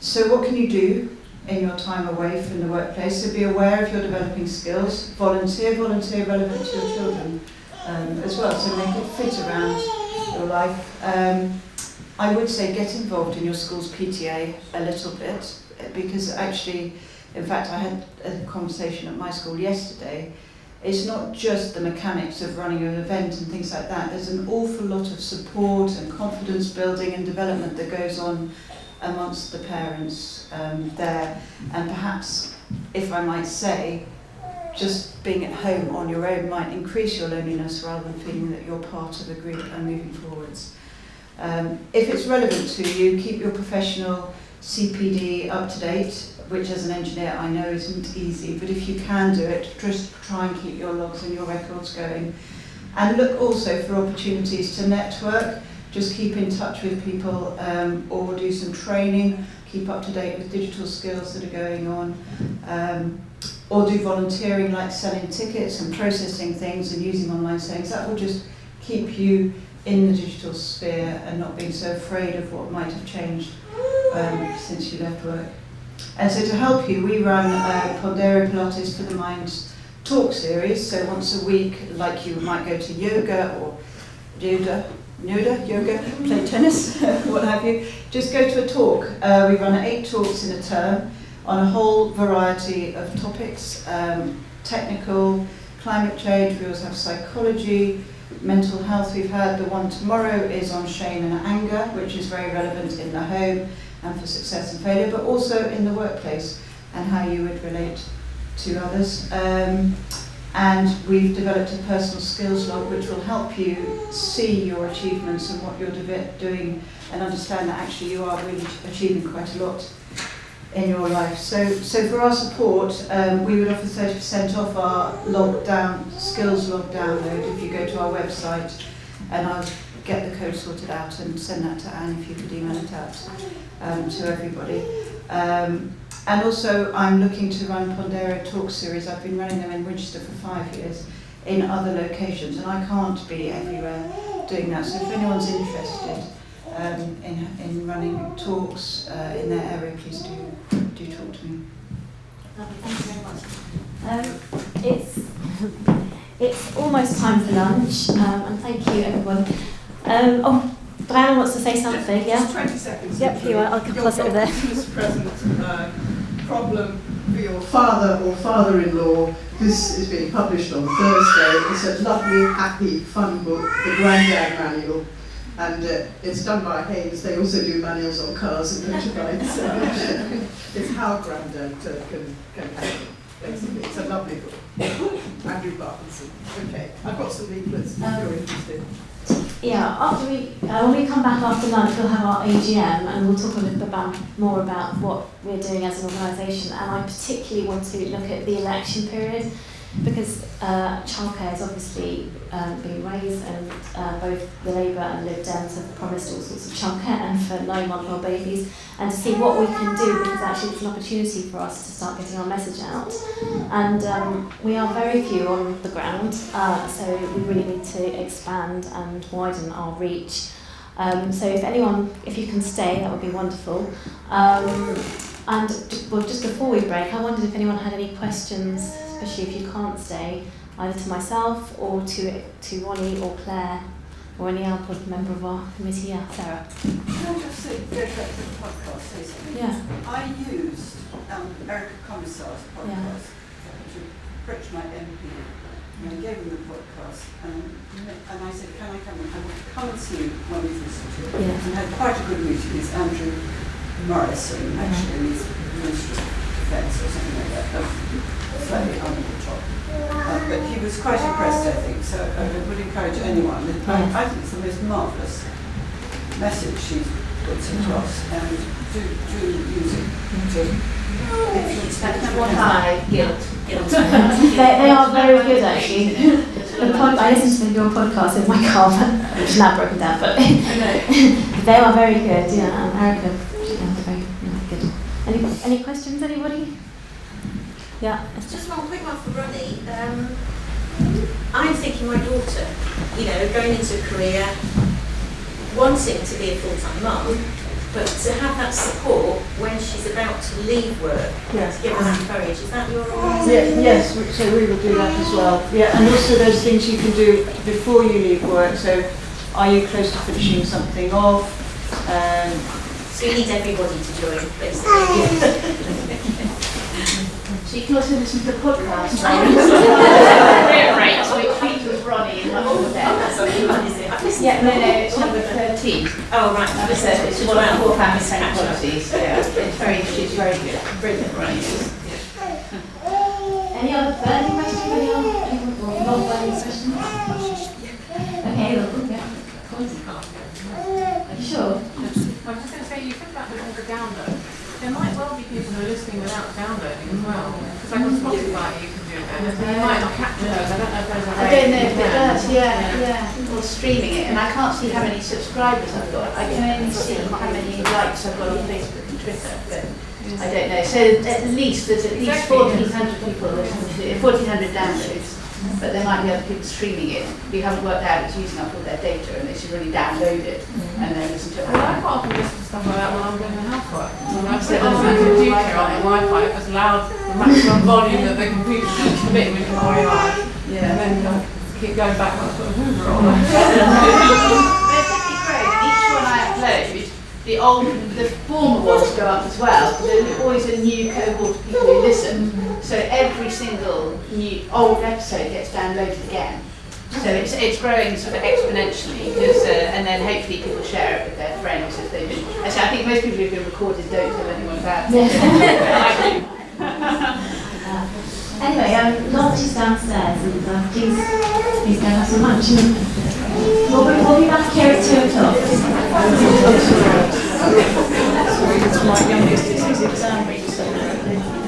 S8: So what can you do in your time away from the workplace? So be aware if you're developing skills, volunteer relevant to your children as well, so make it fit around your life. I would say get involved in your school's PTA a little bit, because actually, in fact, I had a conversation at my school yesterday. It's not just the mechanics of running an event and things like that. There's an awful lot of support and confidence building and development that goes on amongst the parents there, and perhaps, if I might say, just being at home on your own might increase your loneliness rather than feeling that you're part of a group and moving forwards. If it's relevant to you, keep your professional CPD up to date, which as an engineer I know isn't easy, but if you can do it, just try and keep your logs and your records going. And look also for opportunities to network. Just keep in touch with people or do some training, keep up to date with digital skills that are going on, or do volunteering like selling tickets and processing things and using online settings. That will just keep you in the digital sphere and not being so afraid of what might have changed since you left work. And so to help you, we run Pondere Pilates for the Mind talk series. So once a week, like you might go to yoga or yoga, play tennis, what have you, just go to a talk. We run 8 talks in a term on a whole variety of topics, technical, climate change, we also have psychology, mental health. We've had the one tomorrow is on shame and anger, which is very relevant in the home and for success and failure, but also in the workplace and how you would relate to others. And we've developed a personal skills log which will help you see your achievements and what you're doing and understand that actually you are really achieving quite a lot in your life. So for our support, we would offer 30% off our lockdown, skills log download if you go to our website, and I'll get the code sorted out and send that to Anne if you could email it out to everybody. And also I'm looking to run Pondera Talk series. I've been running them in Winchester for 5 years in other locations, and I can't be everywhere doing that. So if anyone's interested in running talks in their area, please do talk to me.
S1: Lovely, thank you very much. It's almost time for lunch, and thank you everyone. Diana wants to say something, yeah?
S13: Just 20 seconds.
S1: Yep, here you are, I'll pass it over there.
S13: Christmas present problem for your father or father-in-law. This is being published on Thursday. It's a lovely, happy, fun book, the Grandad Manual. And it's done by Hayes. They also do manuals on cars and motorbikes. It's how Grandad can handle it, basically. It's a lovely book. Andrew Parkinson. Okay, I've got some leaflets if you're interested.
S1: Yeah, after when we come back after lunch, we'll have our AGM and we'll talk a little bit more about what we're doing as an organisation. And I particularly want to look at the election period, because childcare is obviously being raised, and both the Labour and Lib Dems have promised all sorts of childcare and for 9-month-old babies, and to see what we can do, because actually it's an opportunity for us to start getting our message out. And we are very few on the ground, so we really need to expand and widen our reach. So if you can stay, that would be wonderful. And well, just before we break, I wondered if anyone had any questions, especially if you can't stay, either to myself or to Ronnie or Claire or any other member of our committee. Yeah, Sarah.
S7: Can I just go back to the podcast, say something?
S1: Yeah.
S7: I used Erica Commissar's podcast to approach my MP. And I gave him the podcast, and I said, can I come in? I will come and see you when we've listened to it.
S1: Yeah.
S7: And had quite a good meeting. It's Andrew Morrison, actually, he's Minister of Defence or something like that, slightly under the top. But he was quite impressed, I think, so I would encourage anyone. I think it's the most marvellous message she puts across, and do use it to influence
S6: Guilt.
S1: They are very good, actually. I listen to your podcast in my car, which is now broken down, but they are very good. Yeah, and Erica, very good. Any questions, anybody? Yeah.
S6: Just one quick one for Ronnie. I'm thinking my daughter, going into a career, wanting to be a full-time mum, but to have that support when she's about to leave work, to give her that courage. Is that your organisation?
S8: Yes, so we will do that as well. Yeah, and also there's things you can do before you leave work. So, are you close to finishing something off?
S6: So you need everybody to join, basically.
S9: So you can also listen to the podcast.
S6: Rearrange,
S9: which features Ronnie in London.
S6: Yeah,
S9: no, it's number 13.
S6: Oh, right.
S9: It's one of the core family friend policies. Yeah, she's very good. Brilliant, Ronnie.
S1: Any other burning questions? Any non-burning questions? Okay, look, yeah. Are you sure?
S12: I was just going to say, you said about the download. There might well be people who are listening without downloading as well. Because like on Spotify you can do that. And you might not capture those. I don't know if there's a way.
S9: I don't know if it does, yeah. Or streaming it, and I can't see how many subscribers I've got. I can only see how many likes I've got on Facebook and Twitter, but I don't know. So there's at least 1,400 people listening to it, 1,400 downloads. But there might be other people streaming it. We haven't worked out it's using up all their data, and they should really download it and then listen to it.
S12: Well, I quite often listen to stuff like that when I'm doing the housework. When I sit on the computer on the Wi-Fi, if it's loud, the maximum volume that the computer can commit with your Wi-Fi.
S9: Yeah.
S12: And then keep going back like sort of Hoover all
S9: They're definitely great. Each one I upload, the former ones go up as well. There's always a new cohort of people who listen. So every single new old episode gets downloaded again. So it's growing sort of exponentially, because and then hopefully people share it with their friends if they've been. Actually, I think most people who've been recorded don't tell anyone about it.
S1: Anyway, lunch is downstairs, and please go have some lunch. We'll be back here at 2 o'clock.
S2: because my youngest is his exam week, so